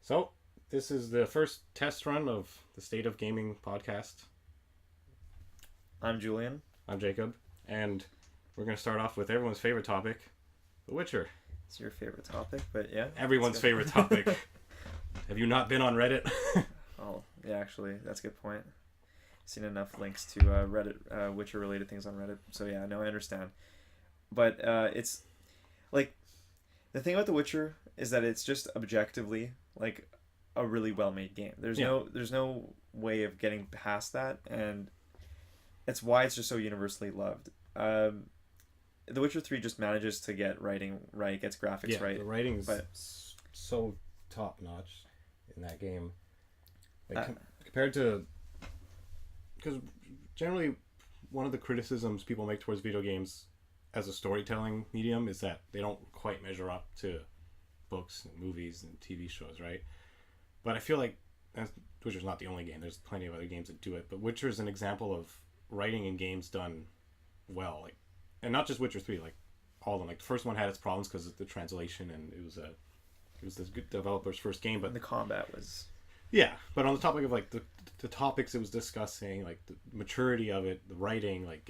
So, this is the first test run of the State of Gaming podcast. I'm Julian. I'm Jacob, and we're going to start off with everyone's favorite topic, The Witcher. It's your favorite topic, but yeah. Everyone's favorite topic. Have you not been on Reddit? Oh, yeah, actually, that's a good point. Seen enough links to Reddit, Witcher-related things on Reddit, so yeah, no, I understand. But it's, like, the thing about The Witcher is that it's just objectively, like, a really well-made game. There's no way of getting past that, and it's why it's just so universally loved. The Witcher 3 just manages to get writing right, gets graphics right. The writing's so top-notch in that game. Like, compared to... Because generally, one of the criticisms people make towards video games as a storytelling medium is that they don't quite measure up to books and movies and TV shows, right? But I feel like Witcher's not the only game. There's plenty of other games that do it. But Witcher is an example of writing in games done well. Like, and not just Witcher 3, like all of them. Like the first one had its problems because of the translation, and it was this good developer's first game. But the combat was... Yeah, but on the topic of like the topics it was discussing, like the maturity of it, the writing, like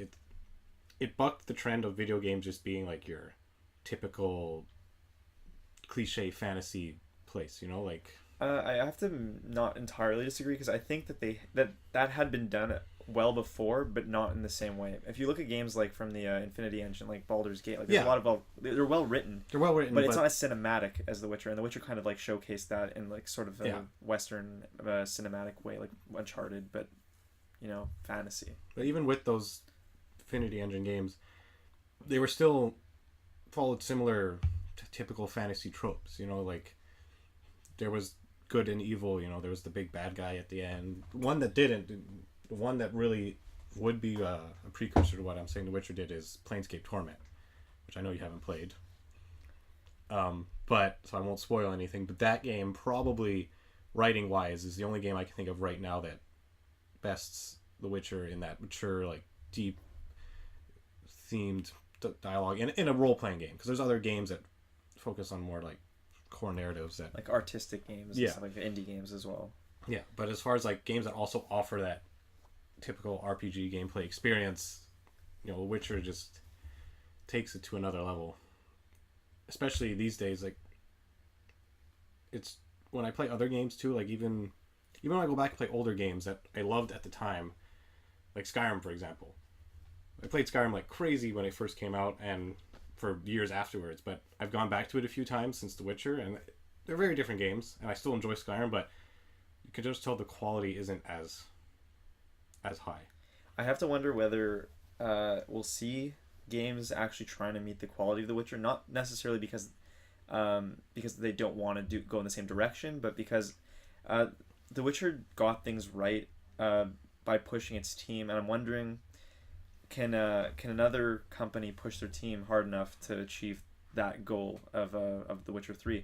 it bucked the trend of video games just being like your typical cliche fantasy place, you know, like... I have to not entirely disagree, because I think that that had been done well before, but not in the same way. If you look at games like from the Infinity Engine, like Baldur's Gate, like there's a lot of they're well written. They're well written, but it's not as cinematic as The Witcher, and The Witcher kind of like showcased that in like sort of a Western cinematic way, like Uncharted, but you know, fantasy. But even with those Infinity Engine games, they were still followed similar typical fantasy tropes. You know, like there was good and evil. You know, there was the big bad guy at the end. One that didn't. The one that really would be a precursor to what I'm saying The Witcher did is Planescape Torment, which I know you haven't played. But so I won't spoil anything. But that game, probably writing wise, is the only game I can think of right now that bests The Witcher in that mature, like deep themed dialogue in a role playing game. Because there's other games that focus on more like core narratives that like artistic games, and stuff, like indie games as well. Yeah, but as far as like games that also offer that typical RPG gameplay experience, you know, The Witcher just takes it to another level. Especially these days, like it's when I play other games too, like even when I go back and play older games that I loved at the time, like Skyrim for example. I played Skyrim like crazy when it first came out and for years afterwards, but I've gone back to it a few times since The Witcher, and they're very different games, and I still enjoy Skyrim, but you can just tell the quality isn't as high. I have to wonder whether we'll see games actually trying to meet the quality of The Witcher, not necessarily because they don't want to go in the same direction, but because The Witcher got things right by pushing its team, and I'm wondering, can another company push their team hard enough to achieve that goal of The Witcher 3?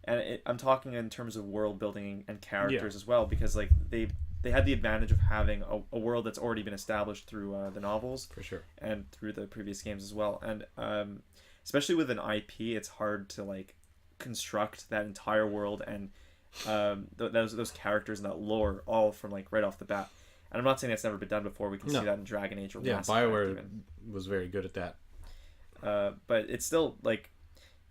And I'm talking in terms of world building and characters as well, because like they had the advantage of having a world that's already been established through the novels, for sure, and through the previous games as well. And especially with an IP, it's hard to like construct that entire world and those characters and that lore all from like right off the bat. And I'm not saying that's never been done before. We can see that in Dragon Age or Mass Effect BioWare was very good at that. But it's still like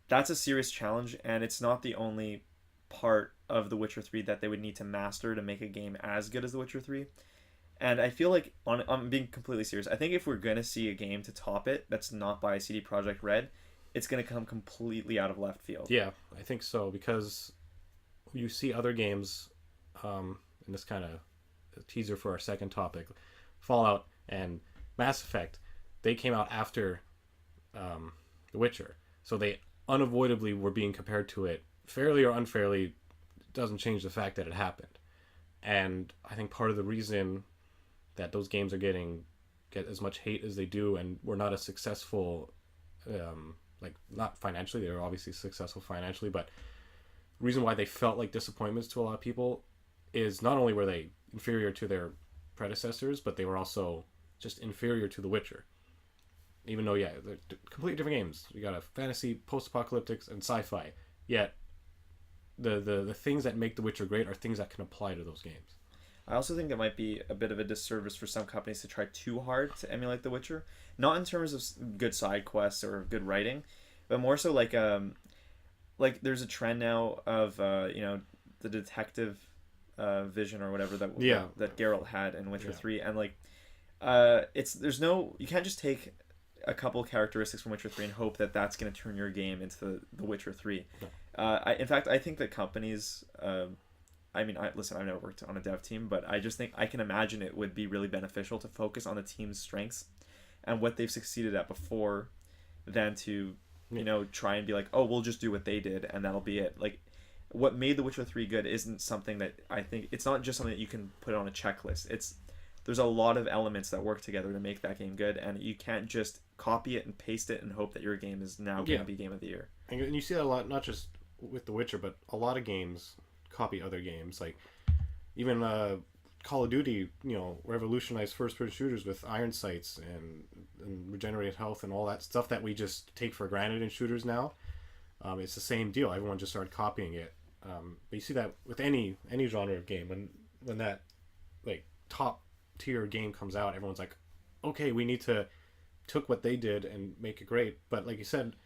that's a serious challenge, and it's not the only part of The Witcher 3 that they would need to master to make a game as good as The Witcher 3. And I feel like, I'm being completely serious, I think if we're going to see a game to top it that's not by CD Projekt Red, it's going to come completely out of left field. Yeah, I think so, because you see other games, and this kind of a teaser for our second topic, Fallout and Mass Effect, they came out after The Witcher. So they unavoidably were being compared to it, fairly or unfairly. Doesn't change the fact that it happened. And I think part of the reason that those games are get as much hate as they do and were not as successful, like not financially, they were obviously successful financially, but the reason why they felt like disappointments to a lot of people is not only were they inferior to their predecessors, but they were also just inferior to The Witcher. Even though, they're completely different games. You got a fantasy, post-apocalyptic, and sci-fi. Yet the things that make The Witcher great are things that can apply to those games. I also think that might be a bit of a disservice for some companies to try too hard to emulate The Witcher, not in terms of good side quests or good writing, but more so like there's a trend now of the detective vision or whatever that Geralt had in Witcher 3, and like you can't just take a couple characteristics from Witcher 3 and hope that that's going to turn your game into The Witcher 3. No. In fact, I think that companies I've never worked on a dev team, but I just think I can imagine it would be really beneficial to focus on the team's strengths and what they've succeeded at before than to try and be like, oh, we'll just do what they did and that'll be it. Like, what made The Witcher 3 good isn't something that I think, it's not just something that you can put on a checklist. There's a lot of elements that work together to make that game good, and you can't just copy it and paste it and hope that your game is now going to be Game of the Year. And you see that a lot, not just with The Witcher, but a lot of games copy other games. Like, even Call of Duty, revolutionized first-person shooters with iron sights and regenerated health and all that stuff that we just take for granted in shooters now. It's the same deal. Everyone just started copying it. But you see that with any genre of game, when that like top tier game comes out, everyone's like, okay, we need to took what they did and make it great. But like you said,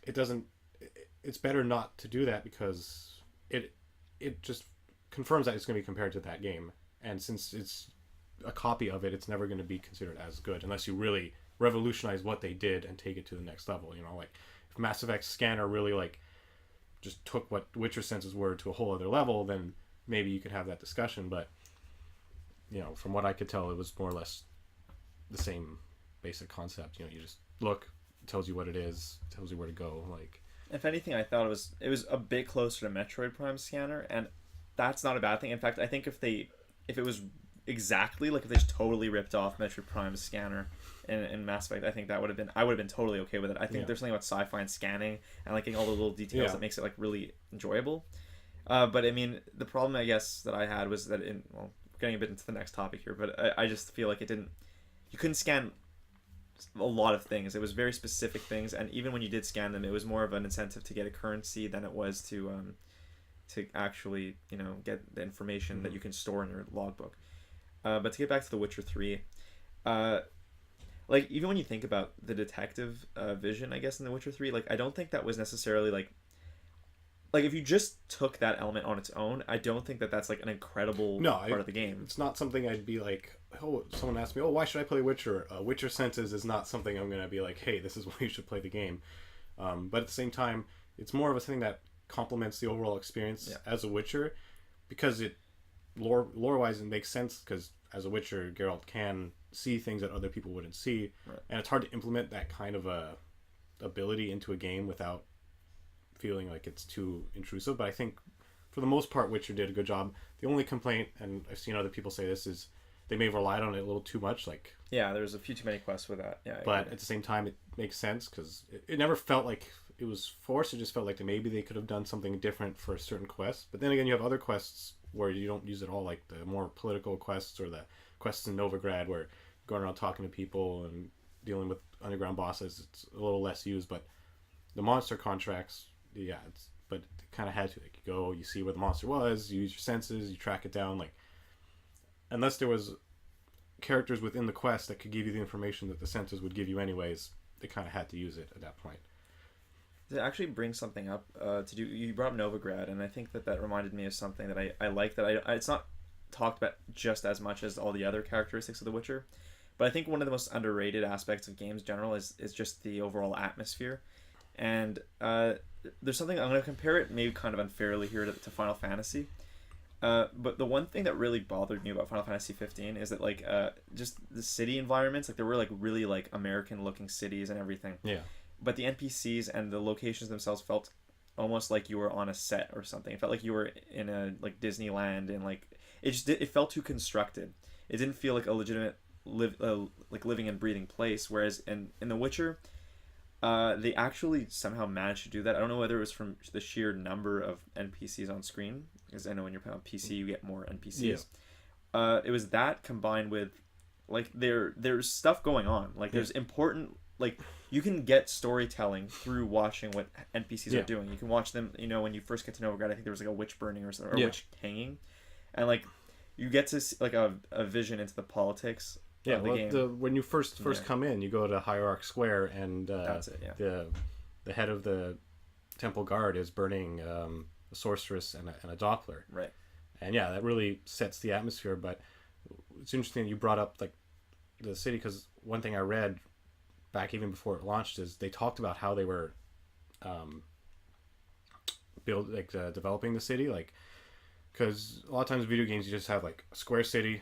it's better not to do that, because it just confirms that it's going to be compared to that game, and since it's a copy of it, it's never going to be considered as good unless you really revolutionize what they did and take it to the next level. Like if Mass Effect Scanner really like just took what Witcher senses were to a whole other level, then maybe you could have that discussion. But from what I could tell, it was more or less the same basic concept. You just look, it tells you what it is, tells you where to go. Like, if anything, I thought it was a bit closer to Metroid Prime Scanner, and that's not a bad thing. In fact, I think if it was exactly like, if they just totally ripped off Metroid Prime Scanner in Mass Effect, I think I would have been totally okay with it. I think there's something about sci-fi and scanning and like getting all the little details that makes it like really enjoyable. But I mean, the problem I guess that I had was that getting a bit into the next topic here, but I just feel like you couldn't scan a lot of things. It was very specific things, and even when you did scan them, it was more of an incentive to get a currency than it was to actually get the information that you can store in your logbook. But to get back to The Witcher 3, like, even when you think about the detective vision, I guess, in The Witcher 3, like, I don't think that was necessarily like if you just took that element on its own, I don't think that that's like an incredible part of the game. It's not something I'd be like, oh, someone asked me, why should I play Witcher? Witcher senses is not something I'm going to be like, hey, this is why you should play the game. But at the same time, it's more of a thing that complements the overall experience as a Witcher, because it lore-wise it makes sense, because as a Witcher, Geralt can see things that other people wouldn't see, and it's hard to implement that kind of a ability into a game without feeling like it's too intrusive. But I think for the most part, Witcher did a good job. The only complaint, and I've seen other people say this, is they may have relied on it a little too much. Like, there's a few too many quests with that. But at the same time, it makes sense, because it never felt like it was forced. It just felt like maybe they could have done something different for certain quests. But then again, you have other quests where you don't use it all, like the more political quests or the quests in Novigrad, where going around talking to people and dealing with underground bosses, it's a little less used. But the monster contracts, but it kind of had to. Like, you go, you see where the monster was, you use your senses, you track it down. Like, unless there was characters within the quest that could give you the information that the senses would give you anyways, they kind of had to use it at that point. To actually bring something up to do, you brought up Novigrad, and I think that reminded me of something that I like, that it's not talked about just as much as all the other characteristics of The Witcher, but I think one of the most underrated aspects of games in general is just the overall atmosphere. And there's something, I'm going to compare it maybe kind of unfairly here to Final Fantasy, but the one thing that really bothered me about Final Fantasy 15 is that like just the city environments, like there were like really like American looking cities and everything, but the NPCs and the locations themselves felt almost like you were on a set or something. It felt like you were in a like Disneyland, and like it felt too constructed. It didn't feel like a legitimate like living and breathing place. Whereas in The Witcher, they actually somehow managed to do that. I don't know whether it was from the sheer number of NPCs on screen, because I know when you're playing on PC you get more NPCs. It was that combined with like there's stuff going on. Like there's important like you can get storytelling through watching what NPCs Yeah. are doing. You can watch them. You know, when you first get to Novigrad, I think there was like a witch burning or Yeah. witch hanging, and like you get to see, like a vision into the politics Yeah, of the well, game. when you first Yeah. come in, you go to Hierarch Square, and That's it. Yeah. the head of the temple guard is burning a sorceress and a Doppler. Right. And yeah, that really sets the atmosphere. But it's interesting that you brought up like the city, because one thing I read back even before it launched is they talked about how they were developing the city, like, because a lot of times video games you just have like a square city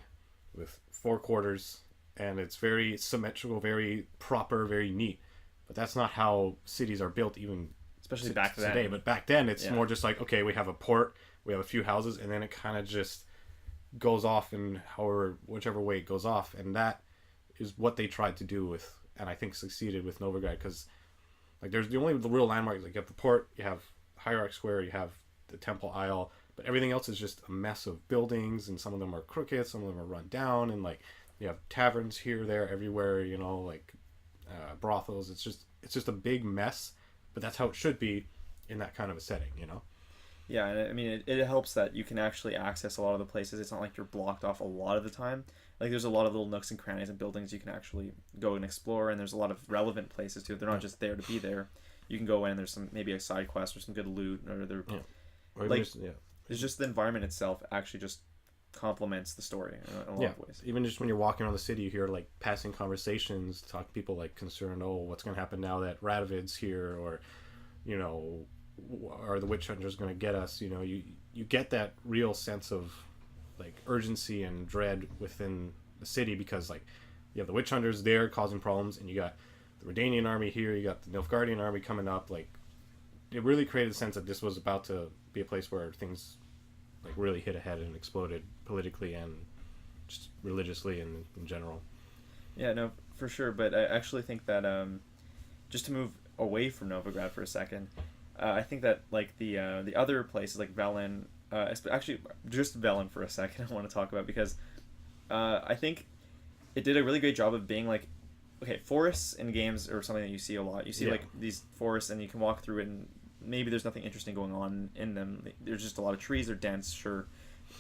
with 4 quarters, and it's very symmetrical, very proper, very neat. But that's not how cities are built, even Especially back then. today. But back then, it's Yeah. more just like, okay, we have a port, we have a few houses, and then it kind of just goes off in whichever way it goes off, and that is what they tried to do with, and I think succeeded with Novigrad, because like there's the real landmarks. Like you have the port, you have Hierarch Square, you have the Temple Isle, but everything else is just a mess of buildings, and some of them are crooked, some of them are run down, and like you have taverns here, there, everywhere, you know, like brothels. It's just a big mess, but that's how it should be in that kind of a setting, you know. Yeah, and I mean, it helps that you can actually access a lot of the places. It's not like you're blocked off a lot of the time. Like, there's a lot of little nooks and crannies and buildings you can actually go and explore, and there's a lot of relevant places, too. They're not just there to be there. You can go in, there's maybe a side quest or some good loot, or Or like, just, yeah. it's just the environment itself actually just complements the story in a lot of ways. Even just when you're walking around the city, you hear like passing conversations, talk to people like concerned, oh, what's going to happen now that Radovid's here, or, you know, are the witch hunters going to get us? You know, you get that real sense of like urgency and dread within the city, because like you have the witch hunters there causing problems, and you got the Redanian army here, you got the Nilfgaardian army coming up. Like, it really created a sense that this was about to be a place where things like really hit ahead and exploded politically and just religiously and in general. Yeah, no, for sure. But I actually think that just to move away from Novigrad for a second, I think that like the other places like Velen, actually just Velen for a second, I want to talk about, because I think it did a really great job of being like, okay, forests in games are something that you see a lot. You see like these forests, and you can walk through it, and maybe there's nothing interesting going on in them. There's just a lot of trees. They're dense. Sure,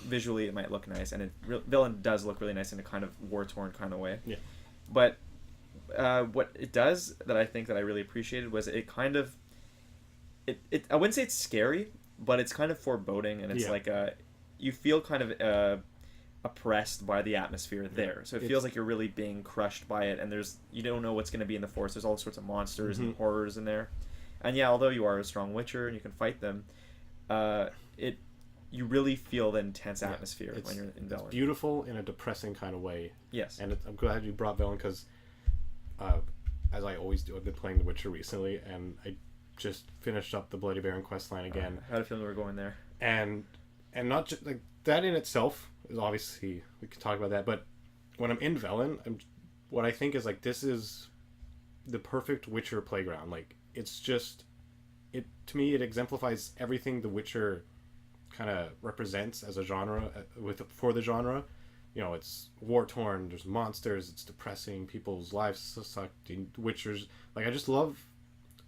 visually it might look nice, and Velen does look really nice in a kind of war-torn kind of way. Yeah. But what it does that I think that I really appreciated was it kind of it I wouldn't say it's scary, but it's kind of foreboding, and it's like you feel kind of oppressed by the atmosphere there. So it feels like you're really being crushed by it, and you don't know what's going to be in the forest. There's all sorts of monsters and horrors in there. And yeah, although you are a strong witcher and you can fight them, you really feel the intense atmosphere when you're in Velen. It's beautiful in a depressing kind of way. Yes. And I'm glad you brought Velen, because as I always do, I've been playing The Witcher recently, and I just finished up the Bloody Baron questline again. I had a feeling we were going there. And not just like that in itself is obviously, we can talk about that, but when I'm in Velen, what I think is like, this is the perfect Witcher playground. Like, it's just, to me it exemplifies everything The Witcher kind of represents as a genre, for the genre. You know, it's war torn, there's monsters, it's depressing, people's lives suck, Witchers, like, I just love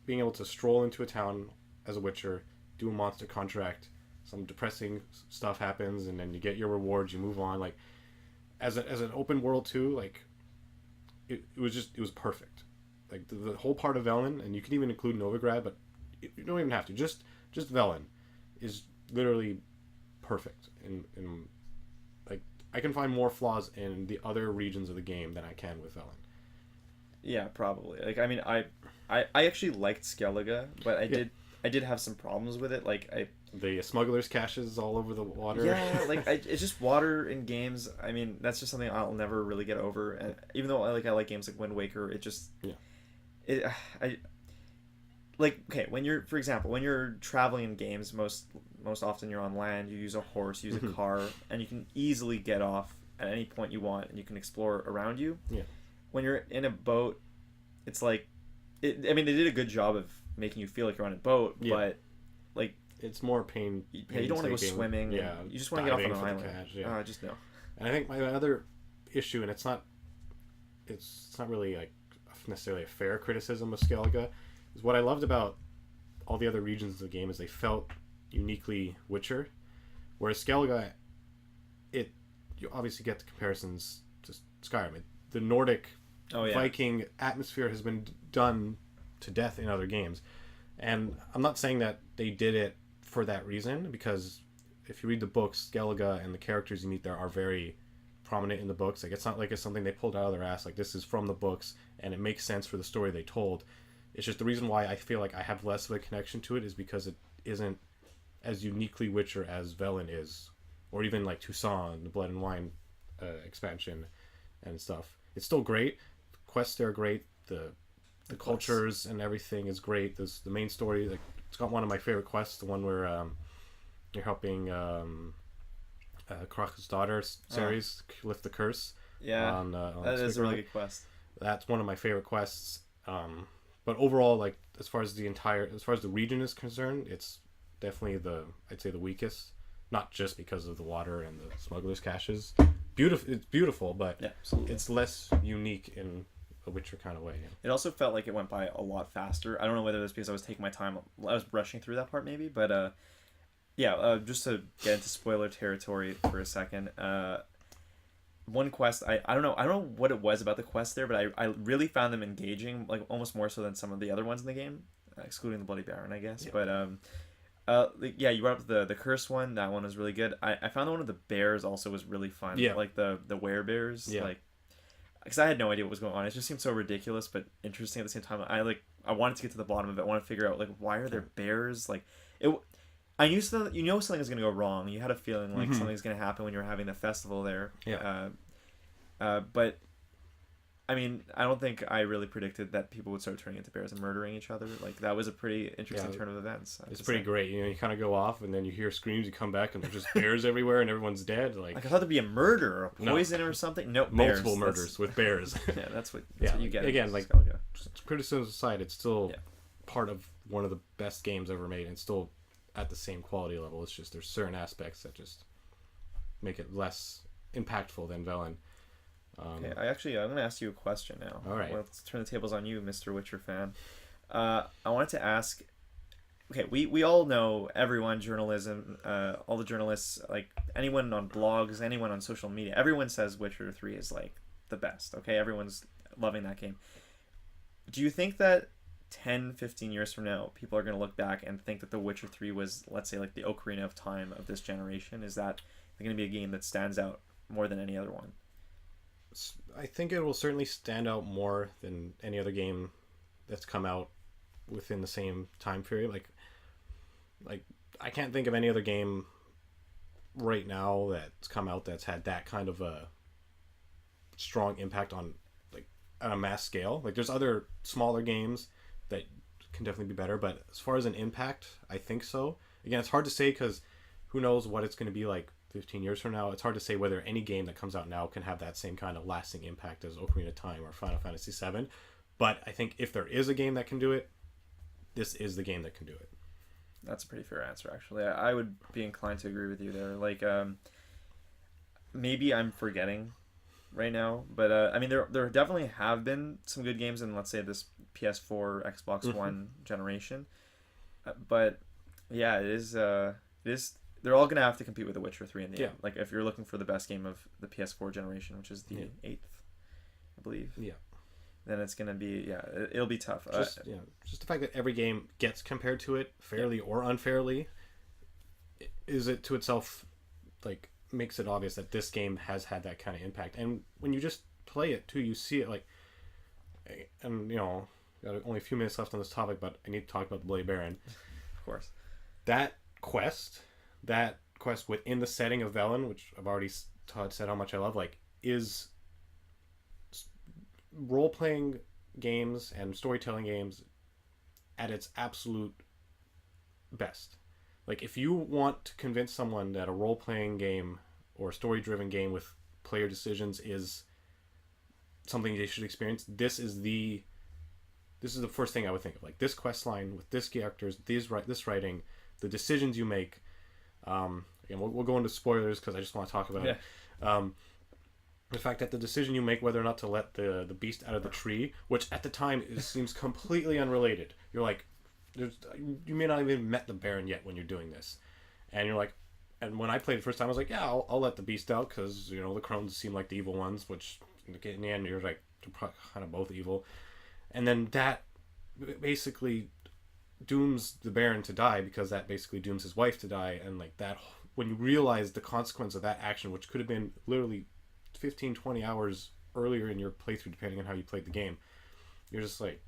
being able to stroll into a town as a Witcher, do a monster contract, some depressing stuff happens, and then you get your rewards, you move on. Like, as an open world too, like, it was perfect. Like, the whole part of Velen, and you can even include Novigrad, but you don't even have to. Just Velen is literally perfect. In like, I can find more flaws in the other regions of the game than I can with Velen. Yeah, probably. Like, I mean, I actually liked Skellige, but I did have some problems with it. Like, the smugglers' caches all over the water. Yeah, like, it's just water in games. I mean, that's just something I'll never really get over. And even though I like games like Wind Waker, it just okay, for example, when you're traveling in games, most often you're on land. You use a horse, you use a car, and you can easily get off at any point you want, and you can explore around you. Yeah. When you're in a boat, it's like, I mean, they did a good job of making you feel like you're on a boat, but like, it's more pain. You don't want to go swimming. Yeah, you just want to get off on an island. I just know. And I think my other issue, and it's not really like a necessarily a fair criticism of Skellige, is what I loved about all the other regions of the game is they felt uniquely Witcher, whereas Skellige, you obviously get the comparisons to Skyrim. The Nordic Viking atmosphere has been done to death in other games, and I'm not saying that they did it for that reason, because if you read the books, Skellige and the characters you meet there are very prominent in the books. Like, it's not like it's something they pulled out of their ass. Like, this is from the books and it makes sense for the story they told. It's just the reason why I feel like I have less of a connection to it is because it isn't as uniquely Witcher as Velen is, or even like Toussaint, the Blood and Wine expansion and stuff. It's still great. The quests there are great. The cultures and everything is great. There's the main story. Like, it's got one of my favorite quests, the one where you're helping Kraka's daughter, Ceres, lift the curse. Yeah, on that is a really good quest. That's one of my favorite quests. But overall, like, as far as the region is concerned, it's definitely I'd say the weakest. Not just because of the water and the smugglers' caches. It's beautiful, but it's less unique in a Witcher kind of way. Yeah. It also felt like it went by a lot faster. I don't know whether it's because I was taking my time. I was rushing through that part maybe, but just to get into spoiler territory for a second. One quest, I don't know what it was about the quest there, but I really found them engaging, like almost more so than some of the other ones in the game, excluding the Bloody Baron, I guess. Yeah. But you brought up the curse one. That one was really good. I found that one of the bears also was really fun. Yeah. Like the werebears. Yeah. Like, because I had no idea what was going on. It just seemed so ridiculous, but interesting at the same time. I wanted to get to the bottom of it. I want to figure out, like, why are there bears? Like, it. I knew something was going to go wrong. You had a feeling like something's going to happen when you were having the festival there. Yeah. But I mean, I don't think I really predicted that people would start turning into bears and murdering each other. Like, that was a pretty interesting turn of events. It's pretty great. You know, you kind of go off and then you hear screams, you come back and there's just bears everywhere and everyone's dead. Like, I thought there'd be a murder or a poison or something. No, multiple murders with bears. Yeah, that's what you get. Again, like, criticism aside, it's still part of one of the best games ever made and still at the same quality level. It's just there's certain aspects that just make it less impactful than Velen. Okay, I'm going to ask you a question now. All right. Let's turn the tables on you, Mr. Witcher fan. I wanted to ask, okay, we all know everyone, journalism, all the journalists, like anyone on blogs, anyone on social media, everyone says Witcher 3 is like the best, okay? Everyone's loving that game. Do you think that 10, 15 years from now, people are going to look back and think that The Witcher 3 was, let's say, like the Ocarina of Time of this generation? Is that going to be a game that stands out more than any other one? I think it will certainly stand out more than any other game that's come out within the same time period. Like I can't think of any other game right now that's come out that's had that kind of a strong impact on, like, on a mass scale. Like, there's other smaller games that can definitely be better, but as far as an impact, I think so. Again, it's hard to say because who knows what it's going to be like 15 years from now. It's hard to say whether any game that comes out now can have that same kind of lasting impact as Ocarina of Time or Final Fantasy VII. But I think if there is a game that can do it, this is the game that can do it. That's a pretty fair answer, actually. I would be inclined to agree with you there. Like, maybe I'm forgetting right now, but I mean, there definitely have been some good games in, let's say, this PS4, Xbox One generation. But yeah, it is. They're all gonna have to compete with The Witcher 3 in the end. Like, if you're looking for the best game of the PS4 generation, which is the 8th, I believe. Yeah. Then it's gonna be it'll be tough. Just the fact that every game gets compared to it fairly or unfairly, is it to itself, like, makes it obvious that this game has had that kind of impact. And when you just play it too, you see it, like, and you know, got only a few minutes left on this topic, but I need to talk about the Bloody Baron. Of course. That quest within the setting of Velen, which I've already said how much I love, like, is role-playing games and storytelling games at its absolute best. Like, if you want to convince someone that a role-playing game or a story-driven game with player decisions is something they should experience, this is the first thing I would think of. Like, this quest line with this characters, this writing, the decisions you make. Again, we'll go into spoilers because I just want to talk about it. The fact that the decision you make whether or not to let the beast out of the tree, which at the time seems completely unrelated. You're like, you may not even met the Baron yet when you're doing this, and you're like, and when I played the first time, I was like, yeah, I'll let the beast out because the crones seem like the evil ones, which in the end you're like, they're kind of both evil, and then that basically dooms the Baron to die because that basically dooms his wife to die, and like that when you realize the consequence of that action, which could have been literally 15-20 hours earlier in your playthrough depending on how you played the game, you're just like,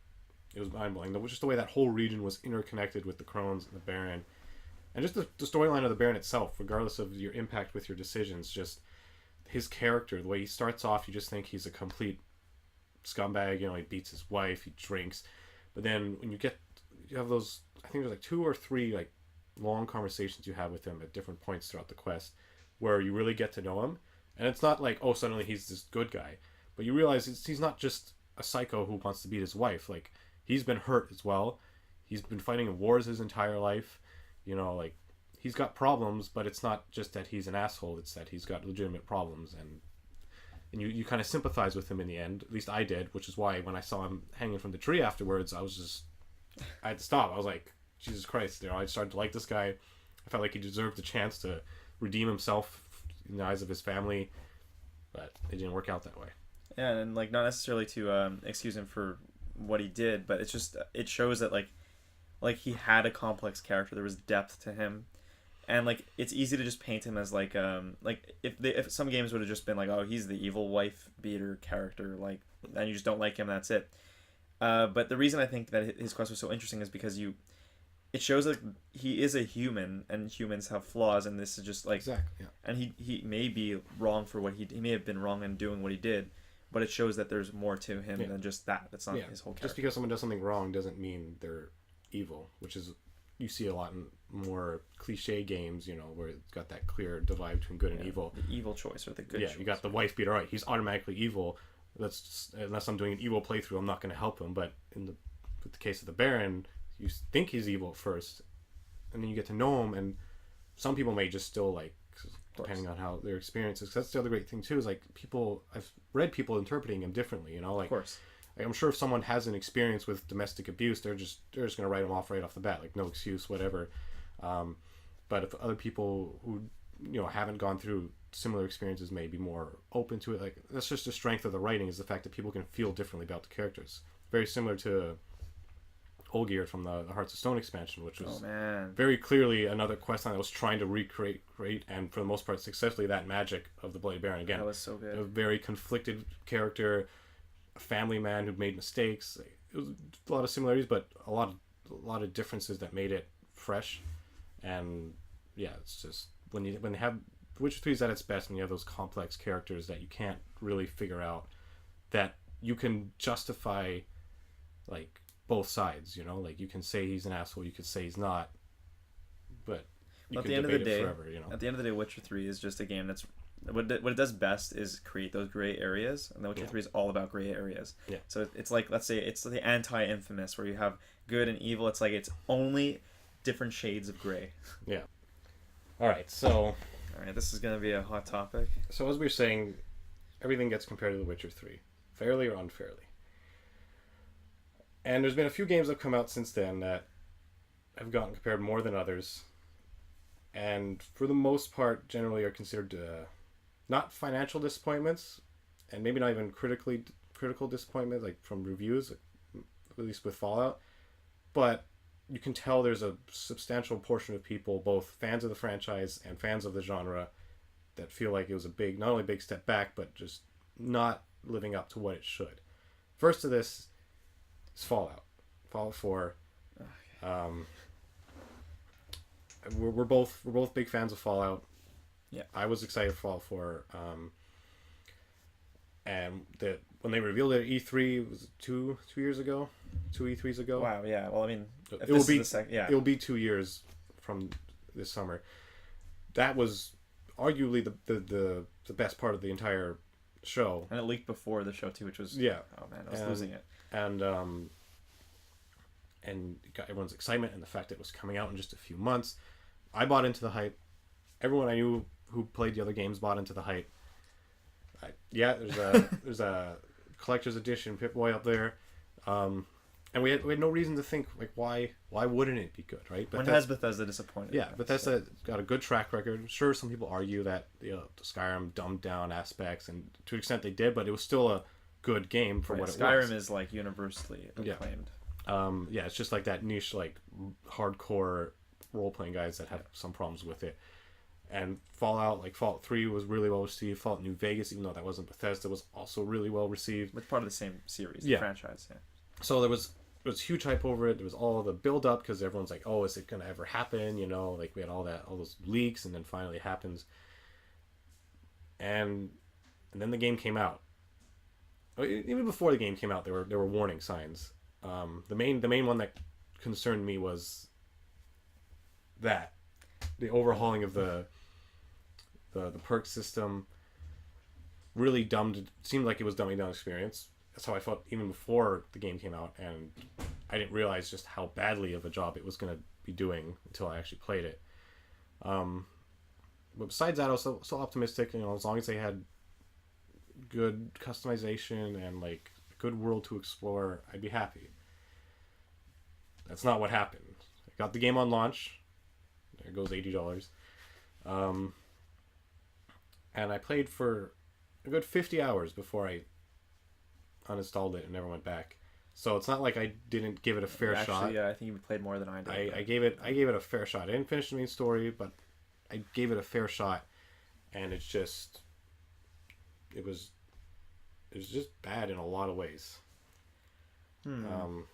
it was mind-blowing. Just the way that whole region was interconnected with the crones and the Baron, and just the storyline of the Baron itself, regardless of your impact with your decisions, just his character, the way he starts off, you just think he's a complete scumbag. He beats his wife, he drinks, but then when you have those, I think there's like 2 or 3 like long conversations you have with him at different points throughout the quest where you really get to know him, and it's not like, oh, suddenly he's this good guy, but you realize he's not just a psycho who wants to beat his wife. Like, he's been hurt as well. He's been fighting in wars his entire life. Like, he's got problems, but it's not just that he's an asshole, it's that he's got legitimate problems, and you kind of sympathize with him in the end. At least I did, which is why when I saw him hanging from the tree afterwards, I had to stop. I was like, Jesus Christ, I started to like this guy. I felt like he deserved a chance to redeem himself in the eyes of his family, but it didn't work out that way. Yeah, and like, not necessarily to excuse him for what he did, but it shows that like he had a complex character. There was depth to him, and like, it's easy to just paint him as like if some games would have just been like, oh, he's the evil wife beater character, like, and you just don't like him, that's it. But the reason I think that his quest was so interesting is because it shows that he is a human, and humans have flaws, and this is just like, exactly, yeah. And he may be wrong for what he may have been wrong in doing what he did, but it shows that there's more to him than just that. That's not his whole character. Just because someone does something wrong doesn't mean they're evil, which is, you see a lot in more cliche games, where it's got that clear divide between good and evil. The evil choice or the good choice. You got the wife beater, right? He's automatically evil. Unless I'm doing an evil playthrough, I'm not going to help him. But with the case of the Baron, you think he's evil at first, and then you get to know him, and some people may just still like, depending on how their experiences. Cause that's the other great thing too, is like, I've read people interpreting him differently. Like, of course. Like, I'm sure if someone has an experience with domestic abuse, they're just going to write him off right off the bat, like, no excuse, whatever. But if other people who haven't gone through similar experiences may be more open to it, like, that's just the strength of the writing, is the fact that people can feel differently about the characters. Very similar to Olgierd from the Hearts of Stone expansion, which was very clearly another quest line that was trying to recreate, and for the most part successfully, that magic of the Bloody Baron. Again, that was so good. A very conflicted character, a family man who made mistakes. It was a lot of similarities, but a lot of differences that made it fresh. And yeah, it's just when you have Witcher 3 is at its best when you have those complex characters that you can't really figure out, that you can justify like both sides. Like, you can say he's an asshole, you could say he's not, but you at can the end of debate the day, it forever. At the end of the day, Witcher 3 is just a game that's what it does best is create those gray areas, and The Witcher 3 is all about gray areas. Yeah. So it's like, let's say it's the anti-Infamous, where you have good and evil. It's like, it's only different shades of gray. Yeah. All right, this is gonna be a hot topic. So as we were saying, everything gets compared to The Witcher 3, fairly or unfairly. And there's been a few games that have come out since then that have gotten compared more than others, and for the most part generally are considered not financial disappointments, and maybe not even critical disappointments, like from reviews, at least with Fallout, but you can tell there's a substantial portion of people, both fans of the franchise and fans of the genre, that feel like it was not only a big step back, but just not living up to what it should. First of this is Fallout 4. We're both big fans of Fallout. Yeah, I was excited for Fallout 4. And when they revealed it at E3, was it 2 years ago? 2 E3s ago? Wow, yeah. Well, I mean, it will be 2 years from this summer. That was arguably the best part of the entire show. And it leaked before the show too, which was... Yeah. Oh man, I was losing it. And it got everyone's excitement, and the fact that it was coming out in just a few months. I bought into the hype. Everyone I knew who played the other games bought into the hype. Yeah, there's a collector's edition Pip-Boy up there, and we had no reason to think like why wouldn't it be good, right? When has Bethesda disappointed? Yeah, Bethesda got a good track record. Sure, some people argue that the Skyrim dumbed down aspects, and to an extent they did, but it was still a good game for what it was. Skyrim is like universally acclaimed. Yeah, it's just like that niche, like hardcore role playing guys that have some problems with it. And Fallout, like Fallout 3 was really well received. Fallout New Vegas, even though that wasn't Bethesda, was also really well received. It's part of the same series, the franchise. Yeah. So there was huge hype over it. There was all the build up because everyone's like, "Oh, is it gonna ever happen?" You know, like we had all those leaks, and then finally it happens. And then the game came out. Even before the game came out, there were warning signs. The main one that concerned me was that the overhauling of the perk system really seemed like it was dumbing down experience. That's how I felt even before the game came out, and I didn't realize just how badly of a job it was going to be doing until I actually played it. But besides that, I was so optimistic. You know, as long as they had good customization and like a good world to explore, I'd be happy. That's not what happened. I got the game on launch. There goes $80. And I played for a good 50 hours before I uninstalled it and never went back. So it's not like I didn't give it a fair shot. Yeah, I think you played more than I did. I gave it a fair shot. I didn't finish the main story, but I gave it a fair shot, and it was just bad in a lot of ways. You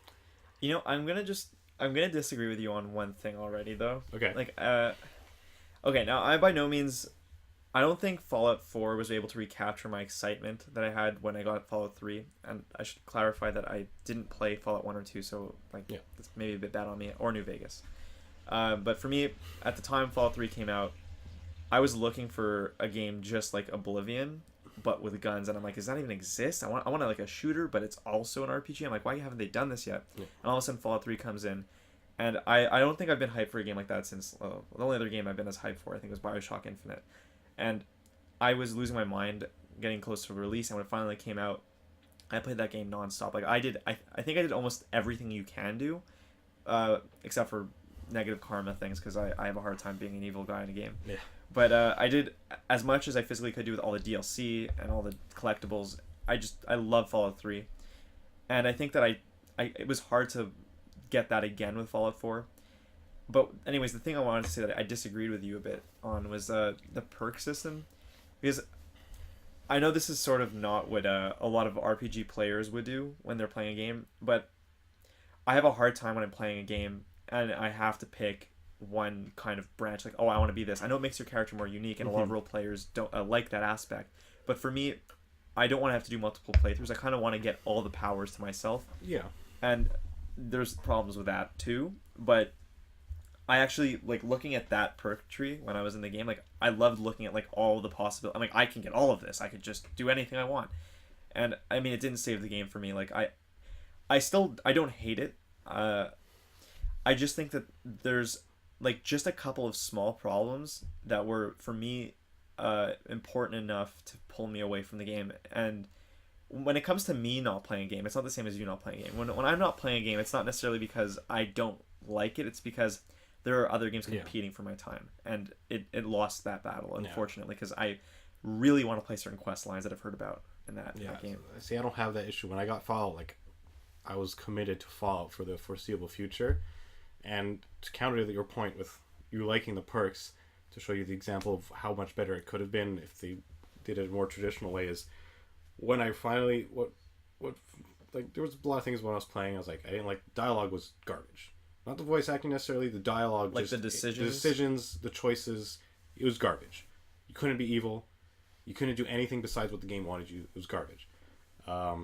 know, I'm gonna disagree with you on one thing already, though. Okay. Like, okay, now I by no means, I don't think Fallout 4 was able to recapture my excitement that I had when I got Fallout 3, and I should clarify that I didn't play Fallout 1 or 2, so like that's maybe a bit bad on me, or New Vegas. But for me, at the time Fallout 3 came out, I was looking for a game just like Oblivion, but with guns, and I'm like, does that even exist? I want like a shooter, but it's also an RPG. I'm like, why haven't they done this yet? Yeah. And all of a sudden Fallout 3 comes in, and I don't think I've been hyped for a game like that since the only other game I've been as hyped for, I think, was Bioshock Infinite. And I was losing my mind getting close to release, and when it finally came out, I played that game nonstop. Like I think I did almost everything you can do, except for negative karma things, because I have a hard time being an evil guy in a game. Yeah. But I did as much as I physically could do with all the DLC and all the collectibles. I love Fallout 3, and I think that it was hard to get that again with Fallout 4. But anyways, the thing I wanted to say that I disagreed with you a bit on was the perk system, because I know this is sort of not what a lot of RPG players would do when they're playing a game, but I have a hard time when I'm playing a game and I have to pick one kind of branch, like, oh, I want to be this. I know it makes your character more unique, and a lot of role players don't like that aspect, but for me, I don't want to have to do multiple playthroughs. I kind of want to get all the powers to myself. Yeah. And there's problems with that too, but I actually like looking at that perk tree when I was in the game. Like, I loved looking at like all the possibilities. I'm like, I can get all of this. I could just do anything I want. And I mean, it didn't save the game for me. Like, I don't hate it. I just think that there's like just a couple of small problems that were for me important enough to pull me away from the game. And when it comes to me not playing a game, it's not the same as you not playing a game. When I'm not playing a game, it's not necessarily because I don't like it. It's because there are other games competing for my time, and it lost that battle, unfortunately, because I really want to play certain quest lines that I've heard about in that game. See, I don't have that issue. When I got Fallout, like, I was committed to Fallout for the foreseeable future, and to counter your point with you liking the perks, to show you the example of how much better it could have been if they did it a more traditional way, is when I finally like there was a lot of things when I was playing, I was like, I didn't like dialogue was garbage. Not the voice acting necessarily, the dialogue, like just the decisions, the choices, it was garbage. You couldn't be evil. You couldn't do anything besides what the game wanted you. It was garbage. But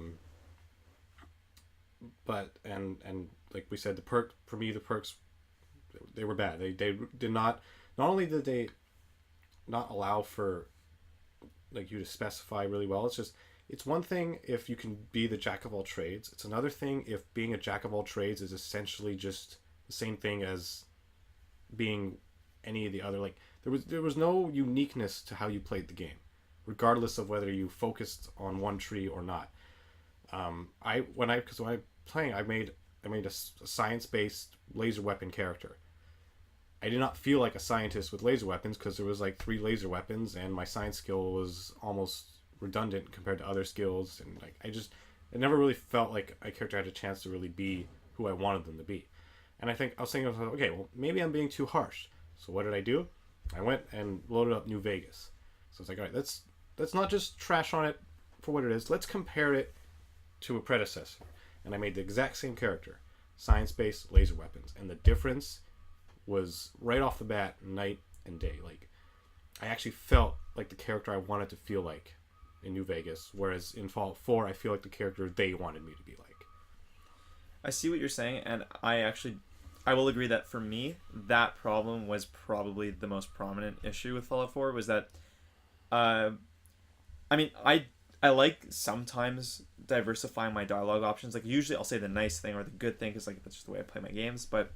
like we said, the perks, they were bad. They did not only did they not allow for like you to specify really well. It's one thing if you can be the jack of all trades. It's another thing if being a jack of all trades is essentially just the same thing as being any of the other. Like there was no uniqueness to how you played the game. regardless of whether you focused on one tree or not. When I playing, I made a science based laser weapon character. I did not feel like a scientist with laser weapons because there was like 3 laser weapons, and my science skill was almost redundant compared to other skills, and like it never really felt like a character had a chance to really be who I wanted them to be. And I think I was thinking, okay, well, maybe I'm being too harsh. So what did I do? I went and loaded up New Vegas. So it's like, all right, let's not just trash on it for what it is. Let's compare it to a predecessor. And I made the exact same character, science-based laser weapons, and the difference was right off the bat, night and day. Like, I actually felt like the character I wanted to feel like in New Vegas, whereas in Fallout 4, I feel like the character they wanted me to be like. I see what you're saying, and I will agree that for me, that problem was probably the most prominent issue with Fallout 4, was that, I mean, I like sometimes diversifying my dialogue options. Like, usually I'll say the nice thing or the good thing, because, like, that's just the way I play my games, but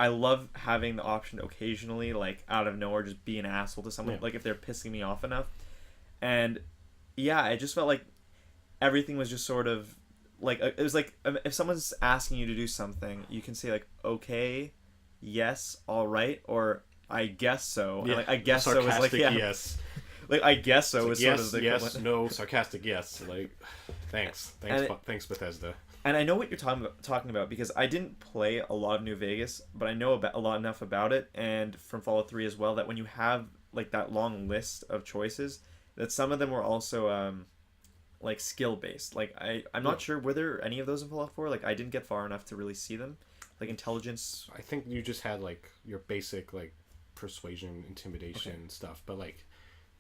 I love having the option to occasionally, like, out of nowhere, just be an asshole to someone, like, if they're pissing me off enough. And, yeah, I just felt like everything was just sort of, like, it was like, if someone's asking you to do something, you can say, like, okay, yes, all right, or I guess so. Yeah, and, like, I guess so is like, yes. Like, I guess so is yes, sort of the yes, no, sarcastic yes. Like, thanks, Bethesda. And I know what you're talking about because I didn't play a lot of New Vegas, but I know a lot enough about it, and from Fallout 3 as well, that when you have, like, that long list of choices, that some of them were also like skill based. Like, I'm not sure, were there any of those in Fallout 4? Like, I didn't get far enough to really see them. Like, intelligence. I think you just had, like, your basic, like, persuasion, intimidation stuff. But, like,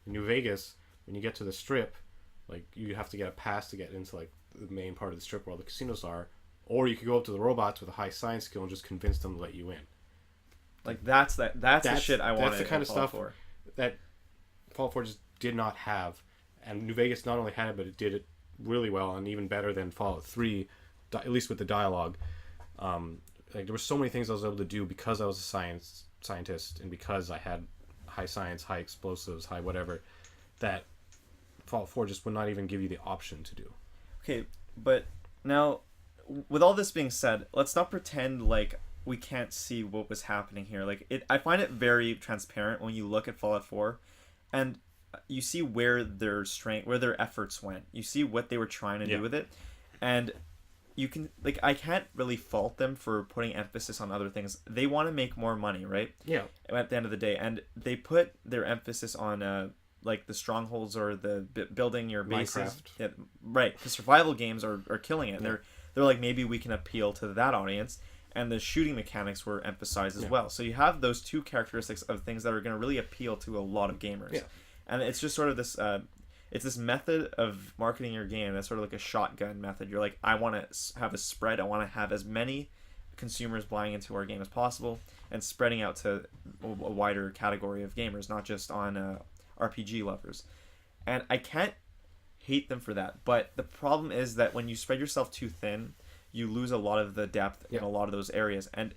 in New Vegas, when you get to the strip, like, you have to get a pass to get into, like, the main part of the strip where all the casinos are, or you could go up to the robots with a high science skill and just convince them to let you in. Like, that's the shit I wanted. That's the kind of stuff 4. that Fallout 4 just did not have, and New Vegas not only had it, but it did it really well, and even better than Fallout 3, at least with the dialogue. Like, there were so many things I was able to do because I was a scientist and because I had high science, high explosives, high whatever, that Fallout 4 just would not even give you the option to do. Okay, but now, with all this being said, let's not pretend like we can't see what was happening here. Like, I find it very transparent when you look at Fallout 4, and you see where their efforts went. You see what they were trying to do with it, and you can, like, I can't really fault them for putting emphasis on other things. They want to make more money, right? Yeah. At the end of the day, and they put their emphasis on like the strongholds or the building your bases. Minecraft. Yeah, right. The survival games are killing it. And they're like, maybe we can appeal to that audience. And the shooting mechanics were emphasized as well. So you have those two characteristics of things that are going to really appeal to a lot of gamers. Yeah. And it's just sort of this it's this method of marketing your game that's sort of like a shotgun method. You're like, I want to have a spread. I want to have as many consumers buying into our game as possible and spreading out to a wider category of gamers, not just on RPG lovers. And I can't hate them for that, but the problem is that when you spread yourself too thin, you lose a lot of the depth in a lot of those areas. And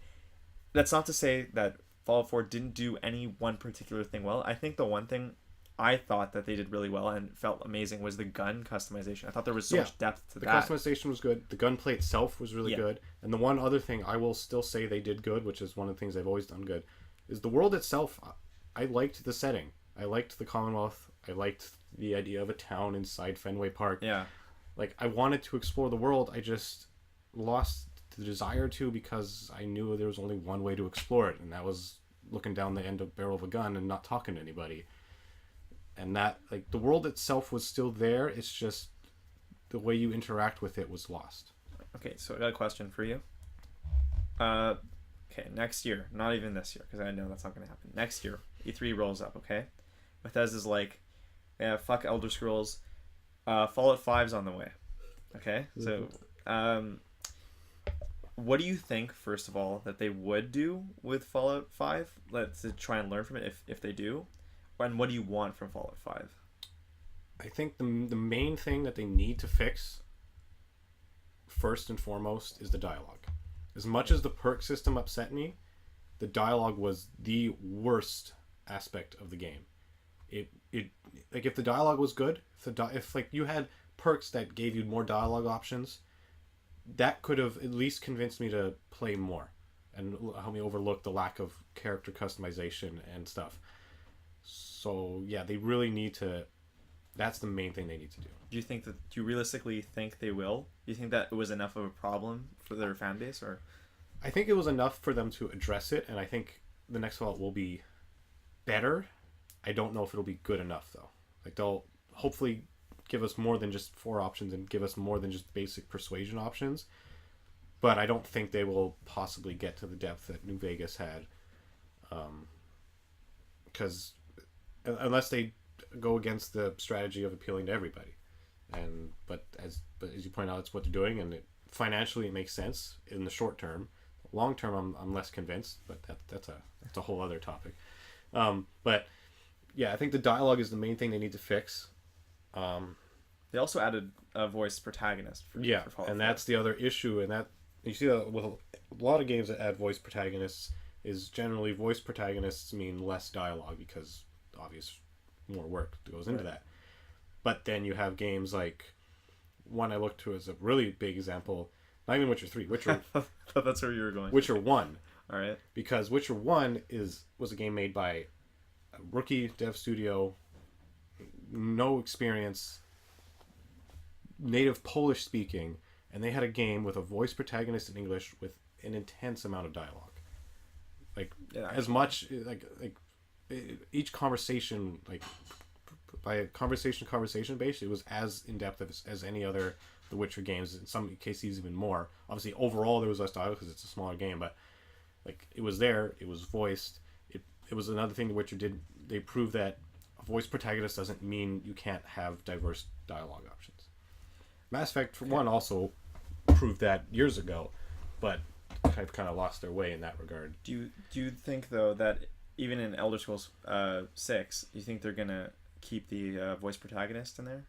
that's not to say that Fallout 4 didn't do any one particular thing well. I think the one thing I thought that they did really well and felt amazing was the gun customization. I thought there was so much depth to that. The customization was good. The gunplay itself was really good. And the one other thing I will still say they did good, which is one of the things they've always done good, is the world itself. I liked the setting. I liked the Commonwealth. I liked the idea of a town inside Fenway Park. Yeah. Like, I wanted to explore the world. I just lost the desire to because I knew there was only one way to explore it, and that was looking down the barrel of a gun and not talking to anybody. And that, like, the world itself was still there. It's just the way you interact with it was lost. Okay, so I got a question for you. Okay, next year, not even this year, because I know that's not going to happen. Next year, E3 rolls up, okay? Bethesda's like, yeah, fuck Elder Scrolls. Fallout 5's on the way. Okay? So, what do you think, first of all, that they would do with Fallout 5? Let's try and learn from it if they do. And what do you want from Fallout 5? I think the main thing that they need to fix, first and foremost, is the dialogue. As much as the perk system upset me, the dialogue was the worst aspect of the game. It like if the dialogue was good, if like you had perks that gave you more dialogue options, that could have at least convinced me to play more and help me overlook the lack of character customization and stuff. So yeah, they really need to. That's the main thing they need to do. Do you realistically think they will? Do you think that it was enough of a problem for their fan base, or? I think it was enough for them to address it, and I think the next Fallout will be better. I don't know if it'll be good enough though. Like they'll hopefully give us more than just 4 options and give us more than just basic persuasion options. But I don't think they will possibly get to the depth that New Vegas had. Because unless they go against the strategy of appealing to everybody. But as you point out, it's what they're doing, and financially it makes sense in the short term. Long term, I'm less convinced, but that's a whole other topic. But yeah, I think the dialogue is the main thing they need to fix. They also added a voice protagonist for Fallout, and that's the other issue. And that you see that with a lot of games that add voice protagonists is generally voice protagonists mean less dialogue because obvious more work goes into that. But then you have games like one I look to as a really big example, not even Witcher 3, Witcher. That's where you were going. Witcher 1. All right. Because Witcher 1 was a game made by a rookie dev studio, no experience, native Polish speaking, and they had a game with a voice protagonist in English with an intense amount of dialogue. Like as much like each conversation, like by a conversation base, it was as in depth as any other The Witcher games. In some cases, even more. Obviously, overall there was less dialogue because it's a smaller game, but like it was there. It was voiced. It was another thing The Witcher did. They proved that a voice protagonist doesn't mean you can't have diverse dialogue options. Mass Effect 1 also proved that years ago, but have kind of lost their way in that regard. Do you think though that even in Elder Scrolls 6, you think they're gonna keep the voice protagonist in there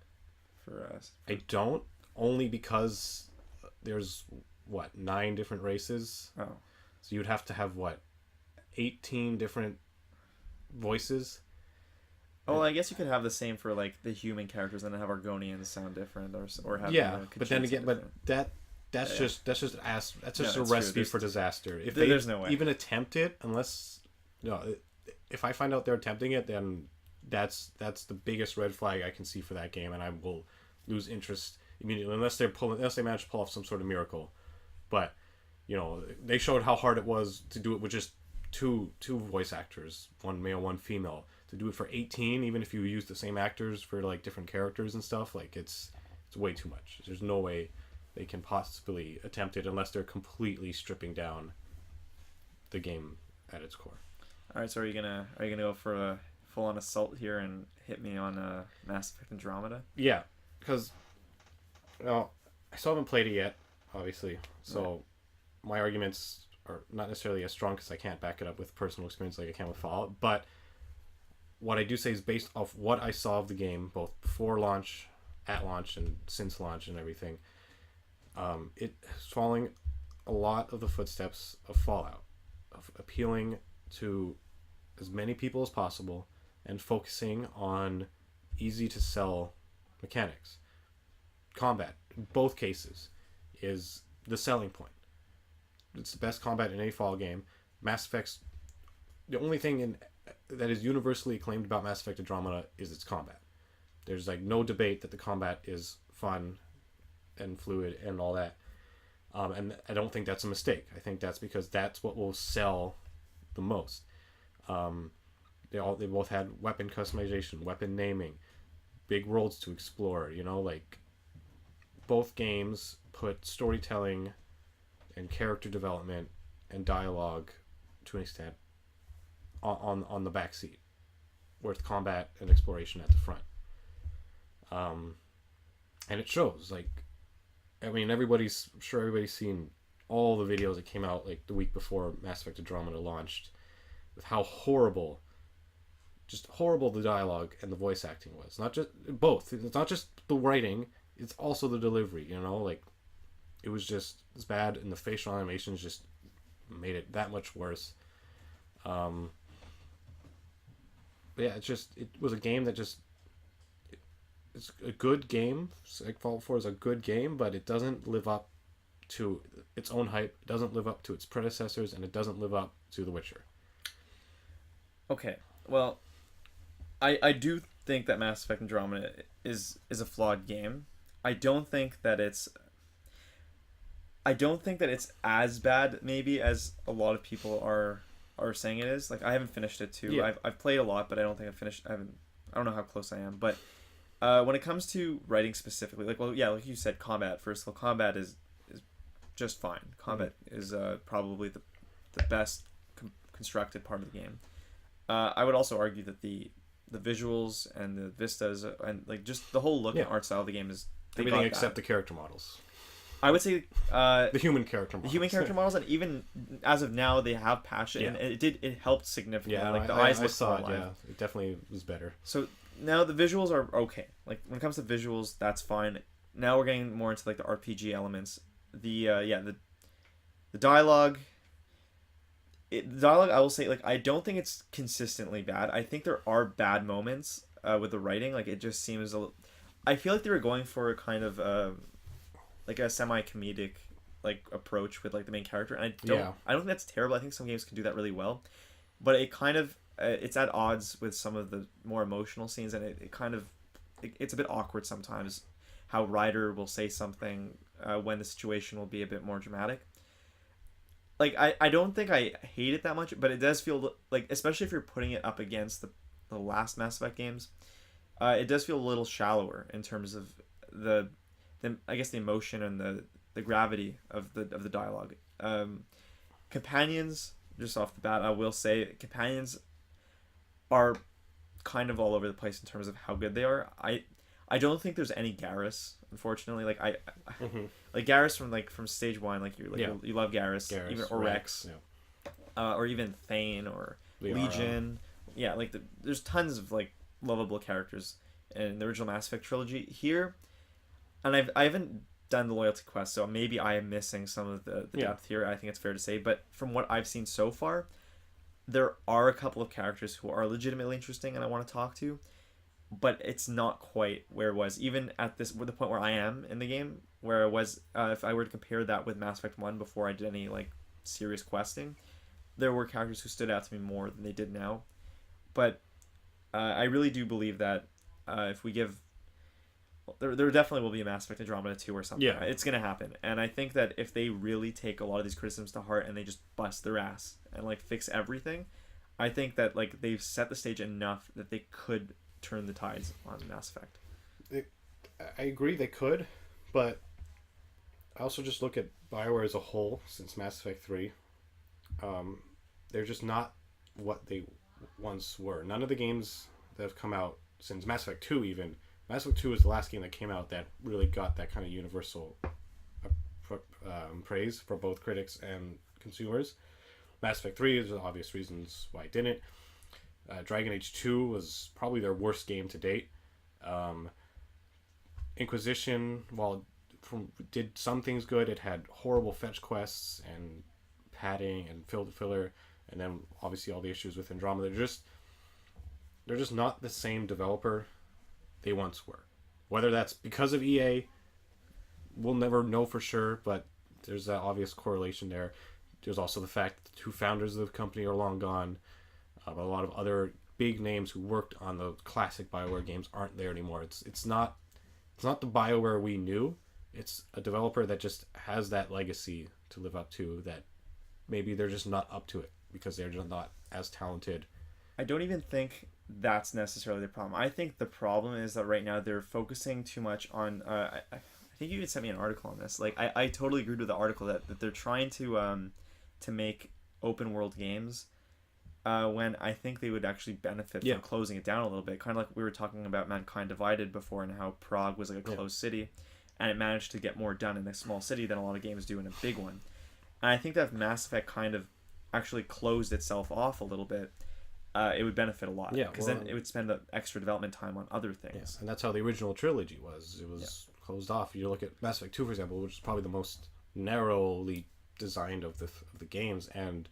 for us? I don't, only because there's 9 different races. Oh, so you'd have to have 18 different voices. Oh, I guess you could have the same for like the human characters, and then have Argonians sound different, or have but then again, that's just a recipe for disaster. If there's no way even attempt it, unless if I find out they're attempting it, then that's the biggest red flag I can see for that game, and I will lose interest immediately unless they manage to pull off some sort of miracle. But they showed how hard it was to do it with just two voice actors, one male, one female. To do it for 18, even if you use the same actors for like different characters and stuff, like it's way too much. There's no way they can possibly attempt it unless they're completely stripping down the game at its core. All right, so are you gonna go for a full-on assault here and hit me on Mass Effect Andromeda? Yeah, because I still haven't played it yet, obviously. So my arguments are not necessarily as strong because I can't back it up with personal experience like I can with Fallout. But what I do say is based off what I saw of the game, both before launch, at launch, and since launch and everything. It is following a lot of the footsteps of Fallout, of appealing to as many people as possible and focusing on easy to sell mechanics. Combat, in both cases, is the selling point. It's the best combat in any Fallout game. Mass Effect's the only thing that is universally acclaimed about Mass Effect Andromeda is its combat. There's no debate that the combat is fun and fluid and all that. And I don't think that's a mistake. I think that's because that's what will sell the most. They both had weapon customization, weapon naming, big worlds to explore. Both games put storytelling and character development and dialogue to an extent on the back seat, with combat and exploration at the front. And it shows. Everybody's seen all the videos that came out the week before Mass Effect Andromeda launched, with how horrible the dialogue and the voice acting was. Not just both. It's not just the writing; it's also the delivery. It was just as bad, and the facial animations just made it that much worse. But yeah, it was a game that just it's a good game. Like Fallout 4 is a good game, but it doesn't live up to its own hype. It doesn't live up to its predecessors, and it doesn't live up to The Witcher. Okay, well, I do think that Mass Effect Andromeda is a flawed game. I don't think that it's I don't think that it's as bad maybe as a lot of people are saying it is. Like I haven't finished it too. Yeah. I've played a lot, but I don't think I've finished. I don't know how close I am. But when it comes to writing specifically, like well, yeah, like you said, combat. First of all, combat is just fine. Combat is probably the best constructed part of the game. I would also argue that the visuals and the vistas and like just the whole look and art style of the game is they Everything got except that. the character models. I would say The human character the models. human character models, and even as of now, they have patched it, Yeah. and it helped significantly. Yeah, like the I eyes look saw more it. alive. Yeah, it definitely was better. So now the visuals are okay. Like when it comes to visuals, that's fine. Now we're getting more into like the RPG elements. The dialogue. The dialogue, I will say, like I don't think it's consistently bad. I think there are bad moments with the writing. Like it just seems I feel like they were going for a kind of like a semi-comedic like approach with like the main character, and I don't think that's terrible. I think some games can do that really well, but it kind of it's at odds with some of the more emotional scenes, and it kind of it's a bit awkward sometimes how Ryder will say something when the situation will be a bit more dramatic. Like I don't think I hate it that much, but it does feel like, especially if you're putting it up against the last Mass Effect games, it does feel a little shallower in terms of the I guess the emotion and the gravity of the dialogue. Companions, just off the bat, I will say companions are kind of all over the place in terms of how good they are. I don't think there's any Garrus, unfortunately. Like like Garrus from stage one, like you love Garrus, even or Rex, or even Thane or Liara. Legion. Yeah, like there's tons of like lovable characters in the original Mass Effect trilogy here, and I haven't done the loyalty quest, so maybe I am missing some of the depth here. I think it's fair to say, but from what I've seen so far, there are a couple of characters who are legitimately interesting and I want to talk to, but it's not quite where it was even at the point where I am in the game, where it was if I were to compare that with Mass Effect 1 before I did any like serious questing, there were characters who stood out to me more than they did now. But I really do believe that if we give there definitely will be a Mass Effect Andromeda 2 or something. Yeah. It's going to happen. And I think that if they really take a lot of these criticisms to heart and they just bust their ass and like fix everything, I think that like they've set the stage enough that they could turn the tides on Mass Effect. I agree they could, but I also just look at BioWare as a whole since Mass Effect 3. They're just not what they once were. None of the games that have come out since Mass Effect 2 even. Mass Effect 2 is the last game that came out that really got that kind of universal praise for both critics and consumers. Mass Effect 3 is obvious reasons why it didn't. Dragon Age 2 was probably their worst game to date. Inquisition, while it did some things good, it had horrible fetch quests and padding and filler, and then obviously all the issues with Andromeda. They're just not the same developer they once were. Whether that's because of EA, we'll never know for sure, but there's that obvious correlation there. There's also the fact that the two founders of the company are long gone. A lot of other big names who worked on the classic BioWare games aren't there anymore. It's not the BioWare we knew. It's a developer that just has that legacy to live up to that maybe they're just not up to it because they're just not as talented. I don't even think that's necessarily the problem. I think the problem is that right now they're focusing too much on I think you even sent me an article on this. Like I totally agreed with the article that they're trying to make open world games when I think they would actually benefit from closing it down a little bit. Kind of like we were talking about Mankind Divided before and how Prague was like a closed city and it managed to get more done in a small city than a lot of games do in a big one. And I think that if Mass Effect kind of actually closed itself off a little bit, it would benefit a lot. Because then it would spend the extra development time on other things. Yeah. And that's how the original trilogy was. It was closed off. You look at Mass Effect 2, for example, which is probably the most narrowly designed of the games. And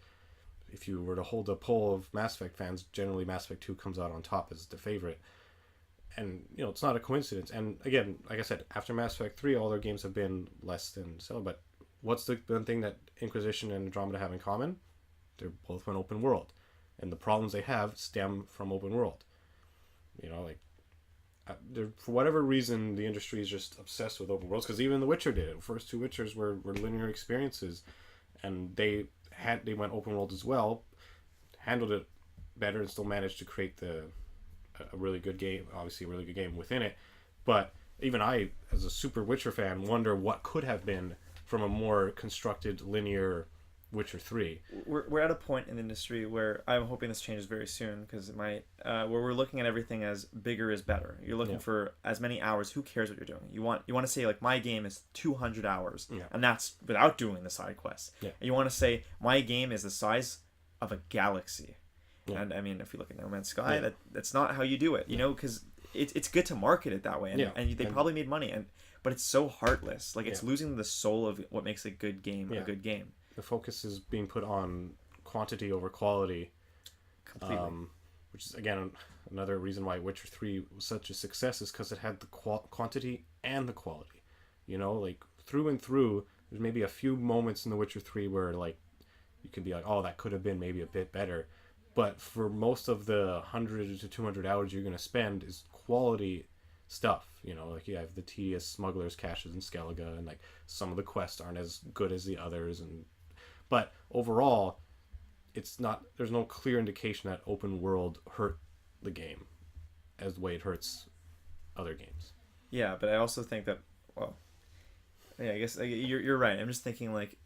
if you were to hold a poll of Mass Effect fans, generally Mass Effect 2 comes out on top as the favorite. and it's not a coincidence. And again, like I said, after Mass Effect 3, all their games have been less than stellar. But what's the one thing that Inquisition and Andromeda have in common? They're both an open world, and the problems they have stem from open world. Like for whatever reason, the industry is just obsessed with open worlds. Because even The Witcher did it. The first two Witchers were linear experiences, and they went open world as well, handled it better, and still managed to create a really good game. Obviously, a really good game within it. But even I, as a super Witcher fan, wonder what could have been from a more constructed linear Witcher 3. We're at a point in the industry where I'm hoping this changes very soon, because it might, where we're looking at everything as bigger is better. You're looking for as many hours. Who cares what you're doing? You want to say, like, my game is 200 hours, and that's without doing the side quests. Yeah. And you want to say my game is the size of a galaxy. Yeah. And I mean, if you look at No Man's Sky, that's not how you do it, because it's good to market it that way, and they probably made money, but it's so heartless. Like, it's losing the soul of what makes a good game a good game. The focus is being put on quantity over quality. Completely. Which is, again, another reason why Witcher 3 was such a success, is because it had the quantity and the quality. Like, through and through, there's maybe a few moments in The Witcher 3 where, like, you can be like, oh, that could have been maybe a bit better. But for most of the 100 to 200 hours you're going to spend is quality stuff. Like, you have the tedious smugglers caches in Skellige, and, like, some of the quests aren't as good as the others, but overall, there's no clear indication that open world hurt the game as the way it hurts other games. Yeah, but I also think that, I guess you're right. I'm just thinking, like,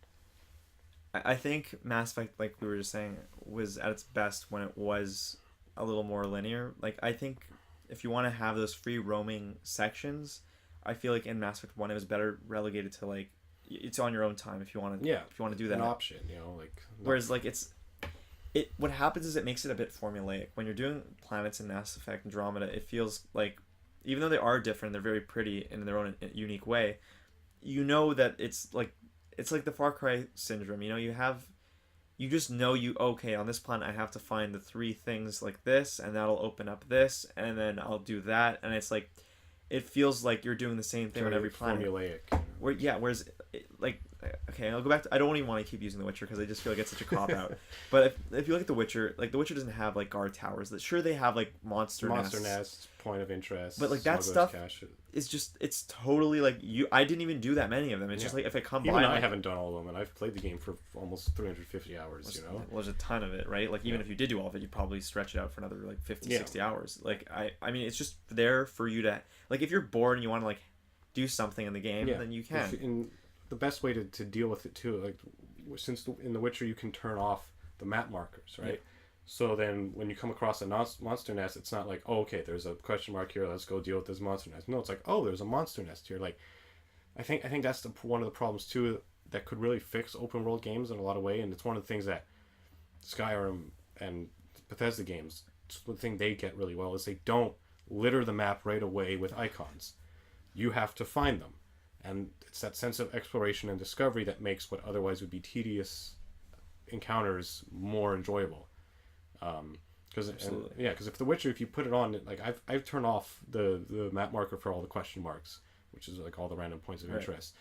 I think Mass Effect, like we were just saying, was at its best when it was a little more linear. Like, I think if you want to have those free roaming sections, I feel like in Mass Effect 1 it was better relegated to, like, it's on your own time if you want to. Yeah, if you want to do that, an option. Like. Whereas, like, what happens is it makes it a bit formulaic when you're doing planets in Mass Effect Andromeda. It feels like, even though they are different, they're very pretty in their own unique way. That it's like the Far Cry syndrome. You just know okay, on this planet I have to find the 3 things like this, and that'll open up this, and then I'll do that, and it's like, it feels like you're doing the same thing on every planet. Formulaic. Whereas, like, okay, I'll go back to, I don't even want to keep using The Witcher because I just feel like it's such a cop out. But if you look at The Witcher, like, The Witcher doesn't have, like, guard towers. Sure, they have, like, monster nests, point of interest, but, like, that stuff is just, it's totally, like, I didn't even do that many of them. It's just like, if I come even by, I haven't done all of them, and I've played the game for almost 350 hours. Well, there's a ton of it, right? Like, even if you did do all of it, you'd probably stretch it out for another, like, 50, 60 hours. Like, I mean, it's just there for you to, like, if you're bored and you want to, like, do something in the game, then you can. The best way to deal with it too, like, since in The Witcher you can turn off the map markers, right? So then when you come across a monster nest, it's not like, oh, okay, there's a question mark here, let's go deal with this monster nest. No, it's like, oh, there's a monster nest here. Like, I think that's one of the problems too that could really fix open world games in a lot of way, and it's one of the things that Skyrim and Bethesda games, the thing they get really well is they don't litter the map right away with icons. You have to find them. And it's that sense of exploration and discovery that makes what otherwise would be tedious encounters more enjoyable. Because if The Witcher, if you put it on, like, I've turned off the map marker for all the question marks, which is like all the random points of interest.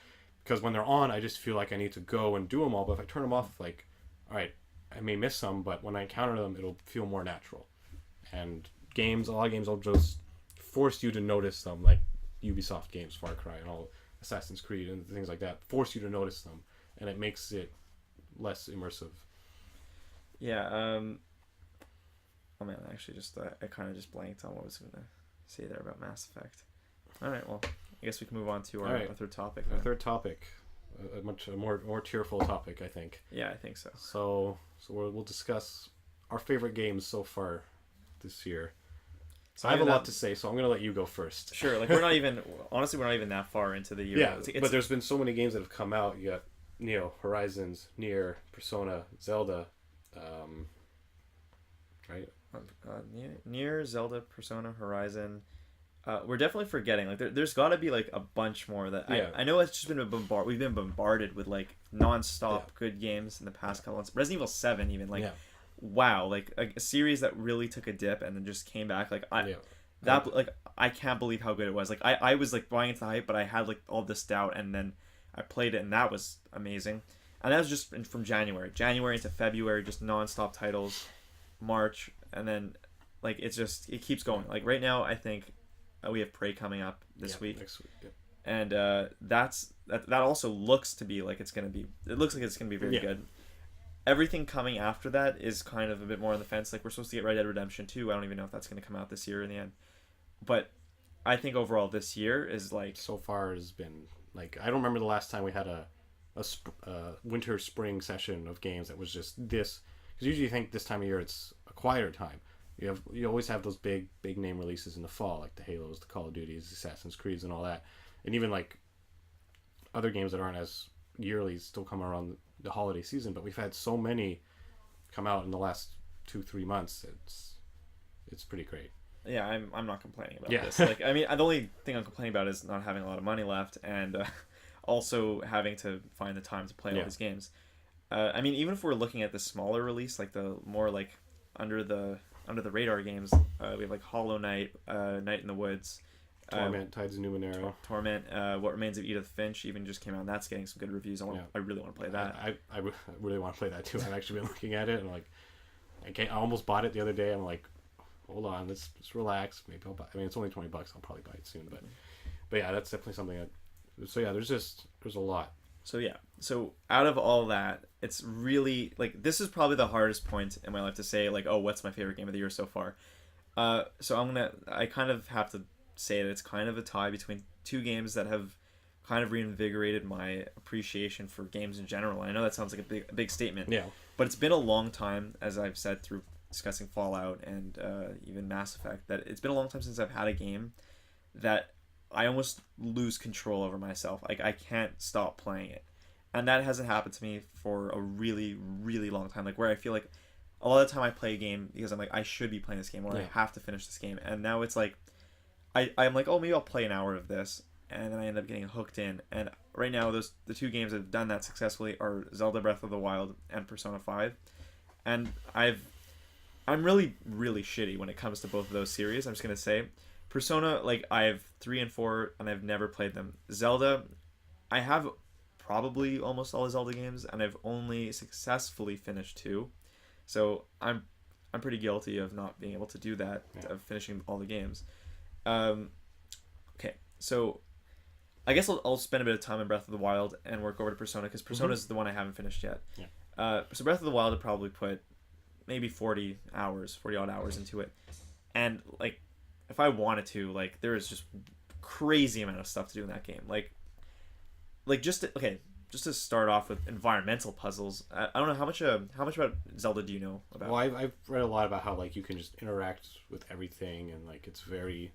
Because when they're on, I just feel like I need to go and do them all. But if I turn them off, like, all right, I may miss some, but when I encounter them, it'll feel more natural. And a lot of games will just force you to notice them, like Ubisoft games, Far Cry, and all Assassin's Creed and things like that, force you to notice them, and it makes it less immersive. Yeah. Oh man, I actually just I kind of just blanked on what I was going to say there about Mass Effect. All right, well, I guess we can move on to our third topic. Our third topic, a much more tearful topic, I think. Yeah, I think so. So we'll discuss our favorite games so far this year. So I have a lot to say, so I'm going to let you go first. Sure. Like, we're not even that far into the year. Yeah, but there's been so many games that have come out. You got Neo, Horizons, Nier, Persona, Zelda, right? Nier, Zelda, Persona, Horizon. We're definitely forgetting. Like, there's got to be, like, a bunch more that I know it's just been we've been bombarded with, like, non-stop good games in the past couple months. Resident Evil 7 even, like. Yeah. Wow, like a series that really took a dip and then just came back. Like, that like I can't believe how good it was. Like I was like buying into the hype, but I had like all this doubt, and then I played it, and that was amazing. And that was just from January into February, just nonstop titles, March, and then like it keeps going. Like right now, I think we have Prey coming up this week. Next week. Yeah. And that also looks to be like it's gonna be. It looks like it's gonna be very good. Everything coming after that is kind of a bit more on the fence. Like we're supposed to get Red Dead Redemption 2. I don't even know if that's gonna come out this year in the end. But I think overall this year is like so far has been like I don't remember the last time we had a winter spring session of games that was just this, because usually you think this time of year it's a quieter time. You always have those big name releases in the fall, like the Halos, the Call of Duties, Assassin's Creeds, and all that, and even like other games that aren't as yearly still come around the holiday season. But we've had so many come out in the last 2-3 months. It's pretty great. Yeah, I'm not complaining about this. Like, I mean, the only thing I'm complaining about is not having a lot of money left, and also having to find the time to play all these games. I mean, even if we're looking at the smaller release, like the more like under the radar games, we have like Hollow Knight, Night in the Woods, Torment, Tides of Numenera, Torment, What Remains of Edith Finch even just came out, and that's getting some good reviews. I really want to play that. I really want to play that too. I've actually been looking at it, and like I almost bought it the other day. I'm like, hold on, let's relax. Maybe I'll buy. I mean, it's only $20. I'll probably buy it soon. But yeah, that's definitely something that. So yeah, there's a lot. So out of all that, it's really like this is probably the hardest point in my life to say like, oh, what's my favorite game of the year so far? So I kind of have to say that it's kind of a tie between two games that have kind of reinvigorated my appreciation for games in general. And I know that sounds like a big statement. Yeah. But it's been a long time, as I've said through discussing Fallout and even Mass Effect, that it's been a long time since I've had a game that I almost lose control over myself. Like I can't stop playing it. And that hasn't happened to me for a really, really long time. Like where I feel like a lot of the time I play a game because I'm like, I should be playing this game or I have to finish this game. And now it's like, I'm like, oh, maybe I'll play an hour of this. And then I end up getting hooked in. And right now, the two games that have done that successfully are Zelda Breath of the Wild and Persona 5. And I'm really, really shitty when it comes to both of those series. I'm just going to say. Persona, like, I have 3 and 4, and I've never played them. Zelda, I have probably almost all the Zelda games, and I've only successfully finished 2. So I'm pretty guilty of not being able to do that, of finishing all the games. Okay, so I guess I'll spend a bit of time in Breath of the Wild and work over to Persona, because Persona is the one I haven't finished yet. So Breath of the Wild, I'd probably put maybe 40 odd hours into it. And, like, if I wanted to, like, there is just crazy amount of stuff to do in that game. Like just to start off with environmental puzzles. I don't know how much about Zelda do you know about? Well, I've read a lot about how like you can just interact with everything, and like it's very,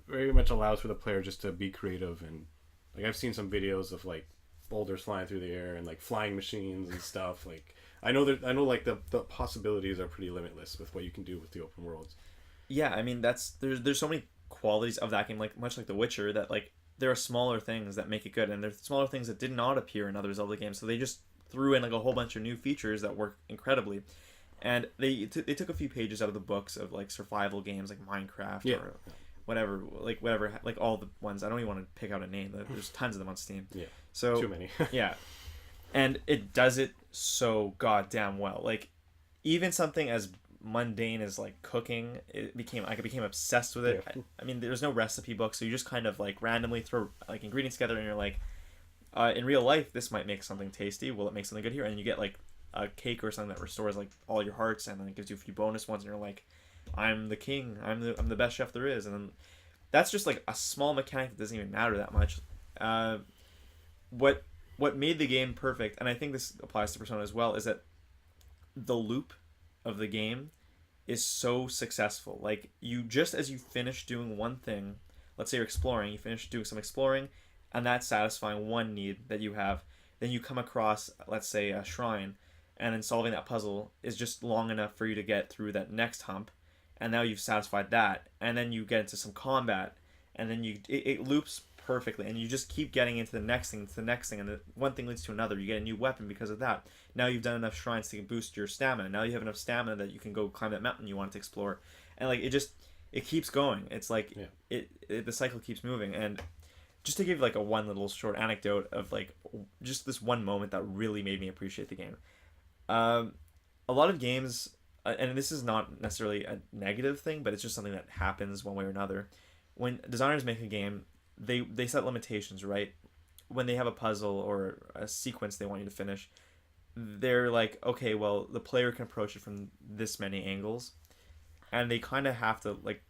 very much allows for the player just to be creative. And like I've seen some videos of like boulders flying through the air and like flying machines and stuff. Like I know like the possibilities are pretty limitless with what you can do with the open worlds. Yeah, I mean there's so many qualities of that game, like much like The Witcher, that like there are smaller things that make it good, and there's smaller things that did not appear in other Zelda games, so they just threw in like a whole bunch of new features that work incredibly. And they took a few pages out of the books of like survival games like Minecraft or whatever, like all the ones. I don't even want to pick out a name. There's tons of them on Steam. Yeah, so too many. Yeah, and it does it so goddamn well. Like even something as mundane as like cooking, I became obsessed with it. I mean, there's no recipe book, so you just kind of like randomly throw like ingredients together, and you're like, in real life this might make something tasty, will it make something good here? And you get like a cake or something that restores like all your hearts, and then it gives you a few bonus ones, and you're like, I'm the king, I'm the best chef there is. And then that's just like a small mechanic that doesn't even matter that much. What made the game perfect, and I think this applies to Persona as well, is that the loop of the game is so successful. Like you, just as you finish doing one thing, let's say you're exploring, you finish doing some exploring, and that's satisfying one need that you have, then you come across, let's say, a shrine, and then solving that puzzle is just long enough for you to get through that next hump, and now you've satisfied that, and then you get into some combat, and then it loops perfectly, and you just keep getting into the next thing, and the one thing leads to another. You get a new weapon because of that. Now you've done enough shrines to boost your stamina. Now you have enough stamina that you can go climb that mountain you wanted to explore, and like it it keeps going. It's like the cycle keeps moving. And just to give like a one little short anecdote of like just this one moment that really made me appreciate the game. A lot of games, and this is not necessarily a negative thing, but it's just something that happens one way or another. When designers make a game, they set limitations, right? When they have a puzzle or a sequence they want you to finish, they're like, okay, well, the player can approach it from this many angles, and they kind of have to like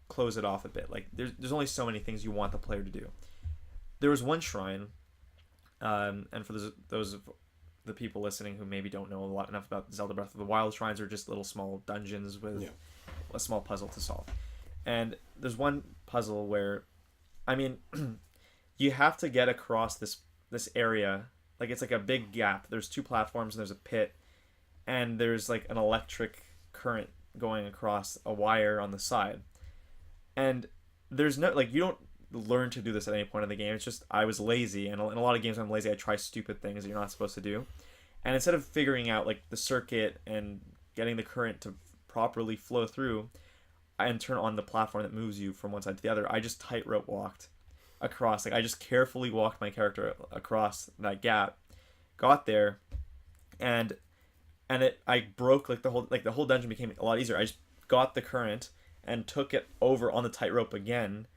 close it off a bit. Like there's only so many things you want the player to do. There was one shrine, and for those of the people listening who maybe don't know enough about Zelda Breath of the Wild, shrines are just little small dungeons with a small puzzle to solve. And there's one puzzle where, I mean, you have to get across this area. Like it's like a big gap. There's 2 platforms and there's a pit, and there's like an electric current going across a wire on the side. And there's no, like, you don't learn to do this at any point in the game. It's just I was lazy, and in a lot of games I'm lazy. I try stupid things that you're not supposed to do. And instead of figuring out like the circuit and getting the current to properly flow through and turn on the platform that moves you from one side to the other, I just tightrope walked across. Like I just carefully walked my character across that gap, got there, and I broke like the whole dungeon became a lot easier. I just got the current and took it over on the tightrope again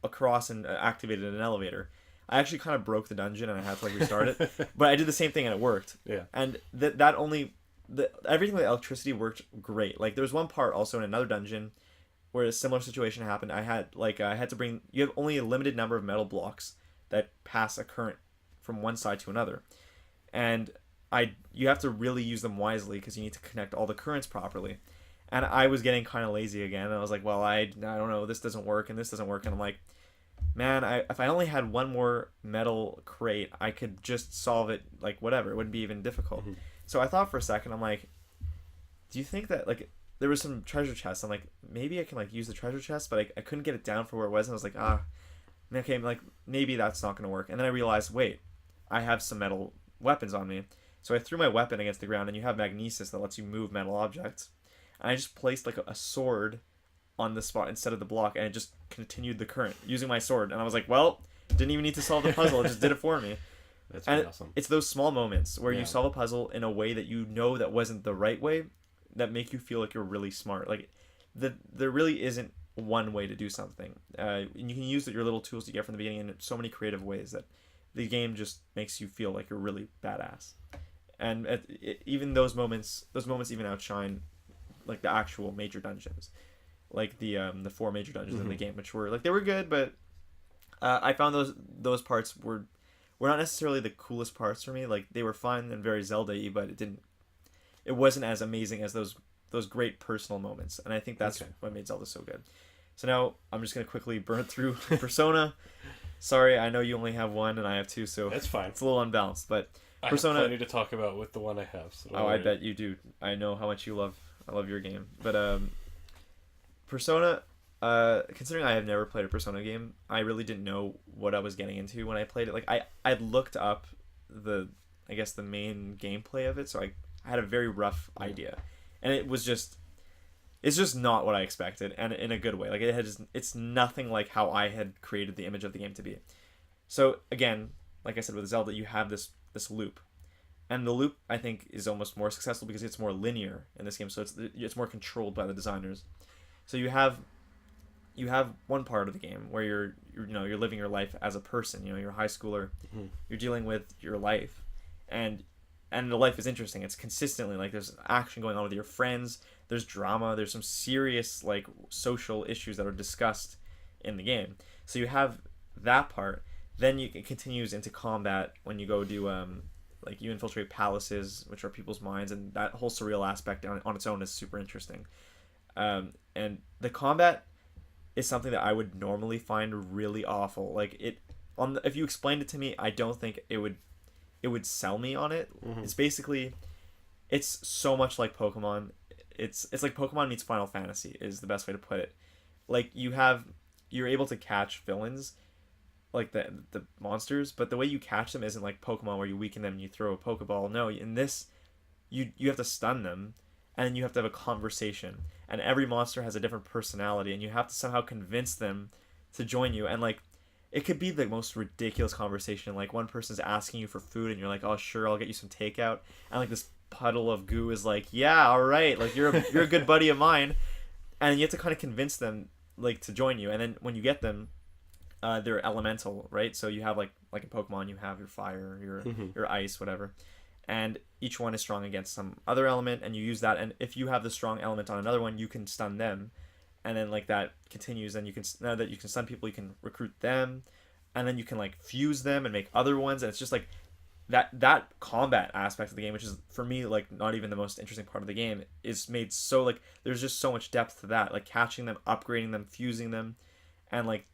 across and activated an elevator. I actually kind of broke the dungeon and I had to like restart it, but I did the same thing and it worked. Yeah. And everything with electricity worked great. Like there was one part also in another dungeon where a similar situation happened. I had to bring, you have only a limited number of metal blocks that pass a current from one side to another, and you have to really use them wisely because you need to connect all the currents properly. And I was getting kind of lazy again, and I was like, well, I don't know, this doesn't work and this doesn't work, and I'm like, man, if I only had one more metal crate, I could just solve it, like whatever, it wouldn't be even difficult. Mm-hmm. So I thought for a second, I'm like, do you think that like there was some treasure chests? I'm like, maybe I can like use the treasure chest, but I couldn't get it down for where it was, and I was like, okay, like maybe that's not gonna work. And then I realized, wait, I have some metal weapons on me, so I threw my weapon against the ground, and you have magnesis that lets you move metal objects, and I just placed like a sword on the spot instead of the block, and it just continued the current using my sword. And I was like, well, didn't even need to solve the puzzle, it just did it for me. That's really awesome. It's those small moments where you solve a puzzle in a way that you know that wasn't the right way that make you feel like you're really smart. Like there really isn't one way to do something. And you can use your little tools you get from the beginning in so many creative ways that the game just makes you feel like you're really badass. And even those moments even outshine like the actual major dungeons, like the 4 major dungeons in the game, which were like, they were good, but I found those parts were not necessarily the coolest parts for me. Like they were fun and very Zelda-y, but it wasn't as amazing as those great personal moments. And I think that's what made Zelda so good. So now I'm just gonna quickly burn through Persona. Sorry, I know you only have one and I have 2, so that's fine. It's a little unbalanced, but Persona, I have plenty to talk about with the one I have. So I bet you do. I know how much you love. I love your game, but Persona. Considering I have never played a Persona game, I really didn't know what I was getting into when I played it. Like I looked up the main gameplay of it, so I had a very rough idea, and it's just not what I expected, and in a good way. Like it's nothing like how I had created the image of the game to be. So again, like I said with Zelda, you have this loop, and the loop I think is almost more successful because it's more linear in this game. So it's more controlled by the designers. So you have one part of the game where you're living your life as a person. You're a high schooler. Mm-hmm. You're dealing with your life, and the life is interesting. It's consistently like there's action going on with your friends. There's drama. There's some serious like social issues that are discussed in the game. So you have that part. Then it continues into combat when you go do like you infiltrate palaces, which are people's minds, and that whole surreal aspect on its own is super interesting. And the combat is something that I would normally find really awful. Like if you explained it to me, I don't think it would sell me on it. Mm-hmm. It's so much like Pokemon. It's like Pokemon meets Final Fantasy is the best way to put it. Like you're able to catch villains, like the monsters, but the way you catch them isn't like Pokemon where you weaken them and you throw a Pokeball. No, in this you have to stun them, and then you have to have a conversation, and every monster has a different personality, and you have to somehow convince them to join you. And like, it could be the most ridiculous conversation. Like, one person's asking you for food, and you're like, "Oh, sure, I'll get you some takeout." And like, this puddle of goo is like, "Yeah, all right, like you're a good buddy of mine," and you have to kind of convince them like to join you. And then when you get them, they're elemental, right? So you have like in Pokemon, you have your fire, your ice, whatever, and each one is strong against some other element, and you use that. And if you have the strong element on another one, you can stun them, and then like that continues. And you can, now that you can stun people, you can recruit them, and then you can like fuse them and make other ones. And it's just like that combat aspect of the game, which is for me like not even the most interesting part of the game, is made so like there's just so much depth to that, like catching them, upgrading them, fusing them, and like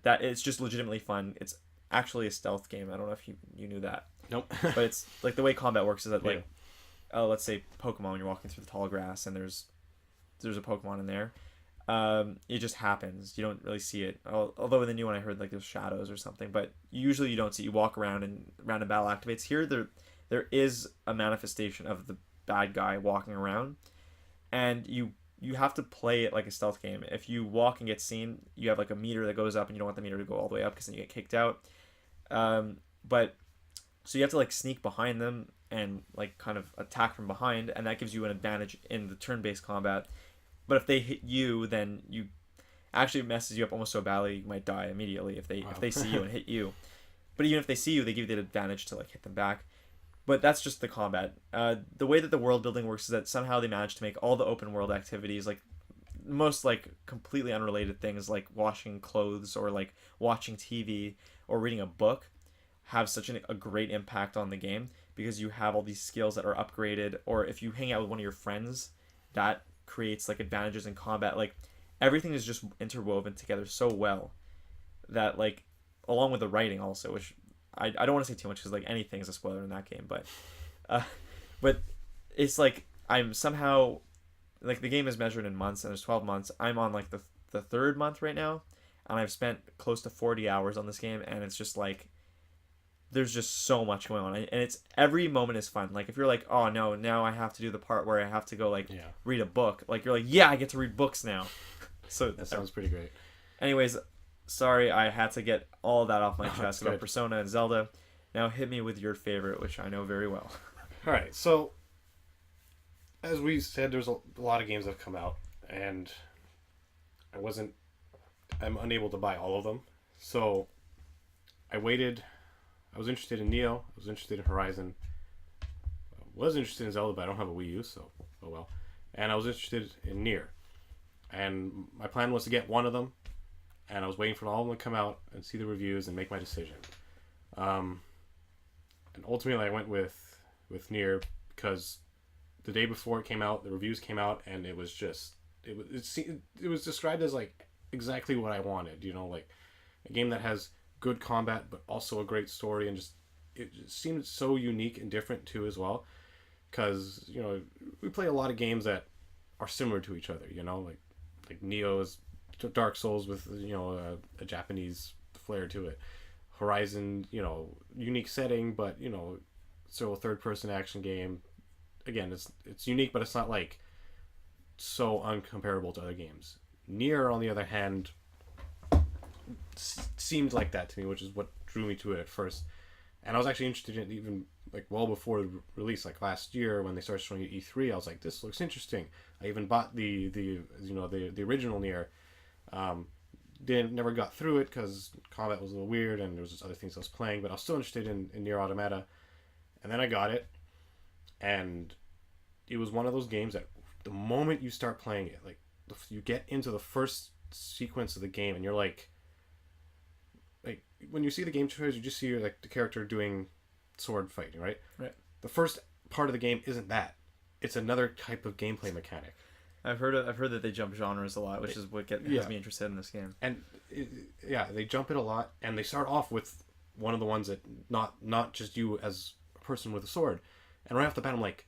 that it's just legitimately fun. It's actually a stealth game. I don't know if you knew that. Nope. But it's like the way combat works is that like let's say Pokemon, when you're walking through the tall grass and there's a Pokemon in there, it just happens. You don't really see it. Although in the new one I heard like there's shadows or something, but usually you don't see. You walk around and random battle activates. Here there is a manifestation of the bad guy walking around, and you have to play it like a stealth game. If you walk and get seen, you have like a meter that goes up, and you don't want the meter to go all the way up because then you get kicked out. But so you have to like sneak behind them and like kind of attack from behind, and that gives you an advantage in the turn-based combat. But if they hit you, then you actually messes you up almost so badly you might die immediately if they see you and hit you. But even if they see you, they give you the advantage to like hit them back. But that's just the combat. The way that the world building works is that somehow they managed to make all the open world activities, like most like completely unrelated things like washing clothes or like watching TV or reading a book, have such a great impact on the game, because you have all these skills that are upgraded. Or if you hang out with one of your friends, that creates like advantages in combat. Like everything is just interwoven together so well that like, along with the writing also, which I don't want to say too much because like anything is a spoiler in that game, but it's like I'm somehow like, the game is measured in months and there's 12 months. I'm on like the third month right now, and I've spent close to 40 hours on this game, and it's just like there's just so much going on, and it's every moment is fun. Like if you're like, oh no, now I have to do the part where I have to go like read a book, like you're like, yeah, I get to read books now. So that sounds pretty great. Anyways, sorry, I had to get all that off my chest about Persona and Zelda. Now hit me with your favorite, which I know very well. All right, so as we said, there's a lot of games that have come out, and I'm unable to buy all of them. So I waited. I was interested in Neo. I was interested in Horizon. I was interested in Zelda, but I don't have a Wii U, so oh well. And I was interested in Nier. And my plan was to get one of them, and I was waiting for all of them to come out and see the reviews and make my decision. And ultimately, I went with Nier because the day before it came out, the reviews came out, and it was described as like exactly what I wanted. You know, like a game that has good combat but also a great story, and just it just seemed so unique and different too as well. Because you know, we play a lot of games that are similar to each other. You know, like Neo is Dark Souls with, you know, a Japanese flair to it. Horizon, you know, unique setting, but you know, still a third-person action game. Again, it's unique, but it's not like so uncomparable to other games. Nier, on the other hand, seemed like that to me, which is what drew me to it at first. And I was actually interested in it even like well before the release, like last year when they started showing it at E3. I was like, this looks interesting. I even bought the original Nier. Never got through it because combat was a little weird and there was just other things I was playing, but I was still interested in Nier Automata. And then I got it, and it was one of those games that the moment you start playing it, like you get into the first sequence of the game, and you're like when you see the game trailers, you just see like the character doing sword fighting, right? Right. The first part of the game isn't that; it's another type of gameplay mechanic. I've heard that they jump genres a lot, which is what has me interested in this game. And they jump it a lot, and they start off with one of the ones that not just you as a person with a sword. And right off the bat, I'm like,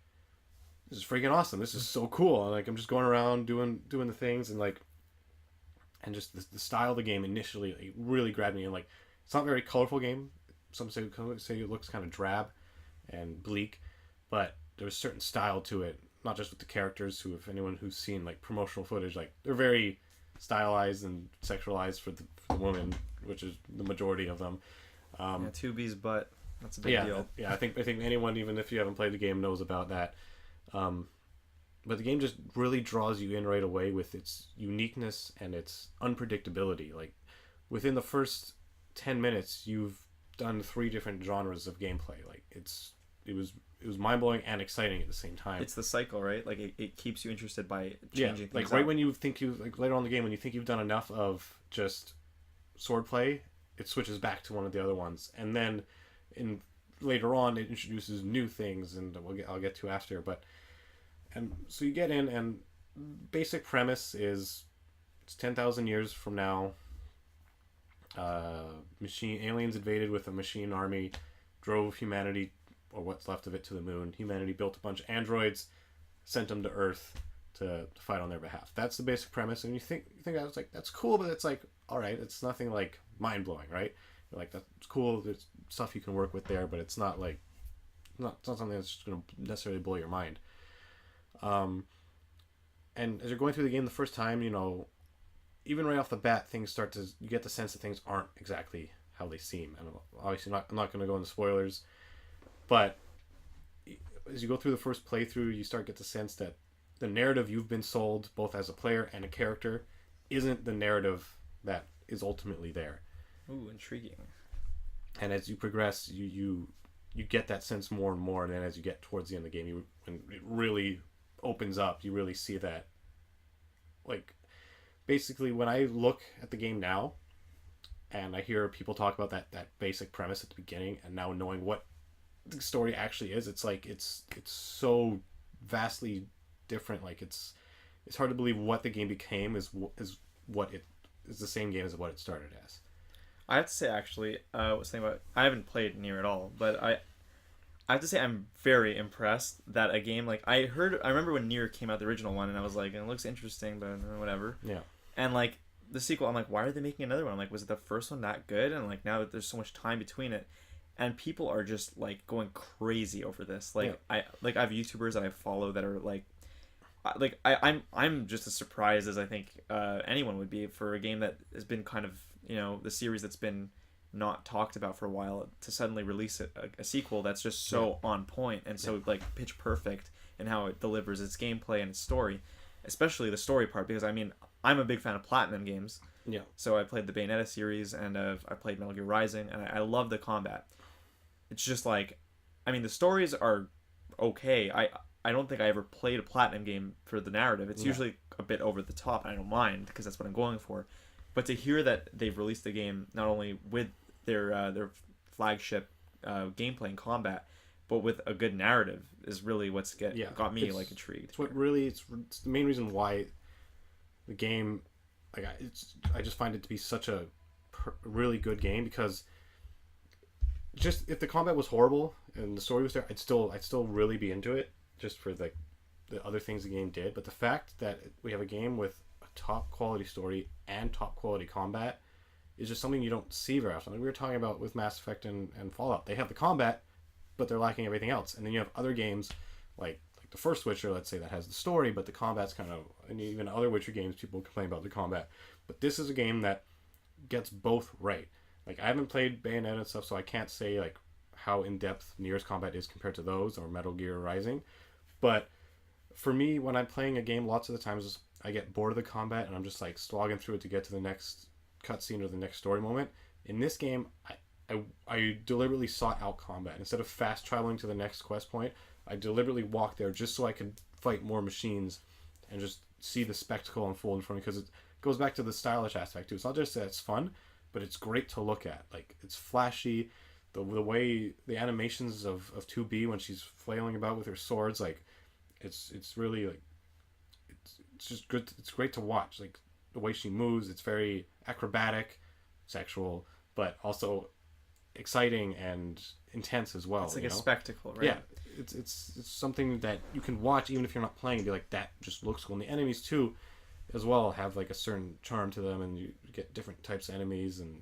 this is freaking awesome. This is so cool. And like I'm just going around doing the things, and like, and just the style of the game initially like, really grabbed me. And like, it's not a very colorful game. Some say it looks kind of drab and bleak, but there's a certain style to it not just with the characters, who, if anyone who's seen like promotional footage, like they're very stylized and sexualized for the women, which is the majority of them. Yeah, 2B's butt. That's a big Yeah, deal. yeah. I think anyone, even if you haven't played the game, knows about that. But the game just really draws you in right away with its uniqueness and its unpredictability. Like within the first 10 minutes, you've done 3 different genres of gameplay. Like it was mind blowing and exciting at the same time. It's the cycle, right? Like it keeps you interested by Yeah, changing things. like right up. when you think you like later on in the game, when you think you've done enough of just swordplay, it switches back to one of the other ones, and then in later on it introduces new things, and I'll get to after. But and so you get in, and basic premise is it's 10,000 years from now. Machine aliens invaded with a machine army, drove humanity, or what's left of it, to the moon. Humanity built a bunch of androids, sent them to Earth to fight on their behalf. That's the basic premise, and you think I was like, that's cool, but it's like, all right, it's nothing like mind blowing, right? You're like, that's cool. There's stuff you can work with there, but it's not like it's not something that's just going to necessarily blow your mind. And as you're going through the game the first time, you know, even right off the bat, you get the sense that things aren't exactly how they seem. And obviously, I'm not going to go into spoilers, but as you go through the first playthrough, you start to get the sense that the narrative you've been sold, both as a player and a character, isn't the narrative that is ultimately there. Ooh, intriguing. And as you progress, you get that sense more and more. And then as you get towards the end of the game, when it really opens up, you really see that. Like, basically, when I look at the game now, and I hear people talk about that basic premise at the beginning, and now knowing what the story actually is, it's like it's so vastly different. Like it's hard to believe what the game became is what it is, the same game as what it started as. I have to say, actually, I was thinking about. I haven't played Nier at all, but I have to say I'm very impressed that a game like I remember when Nier came out, the original one, and I was like, it looks interesting, but whatever. Yeah. And like the sequel, I'm like, why are they making another one? I'm like, was it the first one that good? And like now that there's so much time between it, and people are just like going crazy over this. Like I have YouTubers that I follow that are like I'm just as surprised as I think anyone would be for a game that has been kind of, you know, the series that's been not talked about for a while, to suddenly release a sequel that's just so on point and so like pitch perfect in how it delivers its gameplay and its story, especially the story part, because I mean I'm a big fan of Platinum games. Yeah. So I played the Bayonetta series, and I played Metal Gear Rising, and I love the combat. It's just like, I mean, the stories are okay. I don't think I ever played a Platinum game for the narrative. It's usually a bit over the top, and I don't mind because that's what I'm going for. But to hear that they've released the game not only with their flagship gameplay and combat, but with a good narrative is really what's got me like intrigued. It's the main reason why the game, like I just find it to be such a really good game, because just if the combat was horrible and the story was there, I'd still really be into it, just for the other things the game did. But the fact that we have a game with a top quality story and top quality combat is just something you don't see very often. Like we were talking about with Mass Effect and Fallout, they have the combat, but they're lacking everything else. And then you have other games like the first Witcher, let's say, that has the story, but the combat's kind of, and even other Witcher games, people complain about the combat. But this is a game that gets both right. Like, I haven't played Bayonetta and stuff, so I can't say like how in depth Nier's combat is compared to those, or Metal Gear Rising. But for me, when I'm playing a game, lots of the times I get bored of the combat and I'm just like slogging through it to get to the next cutscene or the next story moment. In this game, I deliberately sought out combat. Instead of fast traveling to the next quest point, I deliberately walked there just so I could fight more machines and just see the spectacle unfold in front of me, because it goes back to the stylish aspect too. It's not just that it's fun, but it's great to look at. Like, it's flashy. The way the animations of 2B when she's flailing about with her swords, like it's really like it's just good. It's great to watch. Like the way she moves, it's very acrobatic, sexual, but also exciting and intense as well. It's like a spectacle, right? Yeah, it's something that you can watch even if you're not playing and be like, that just looks cool. And the enemies too, as well, have like a certain charm to them, and you get different types of enemies, and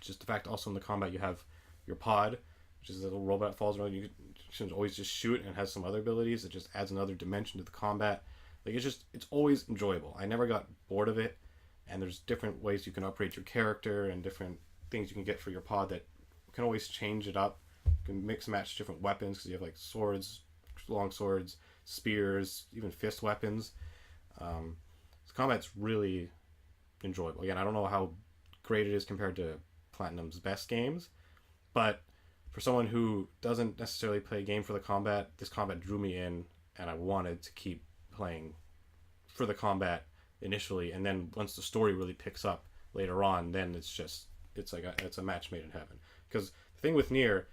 just the fact also in the combat you have your pod, which is a little robot that falls around. You shouldn't always just shoot and has some other abilities. It just adds another dimension to the combat. Like it's always enjoyable. I never got bored of it. And there's different ways you can upgrade your character and different things you can get for your pod that can always change it up. You can mix and match different weapons because you have like swords, long swords, spears, even fist weapons. So combat's really enjoyable. Again, I don't know how great it is compared to Platinum's best games, but for someone who doesn't necessarily play a game for the combat, this combat drew me in, and I wanted to keep playing for the combat initially, and then once the story really picks up later on, then it's like it's a match made in heaven. Because the thing with Nier,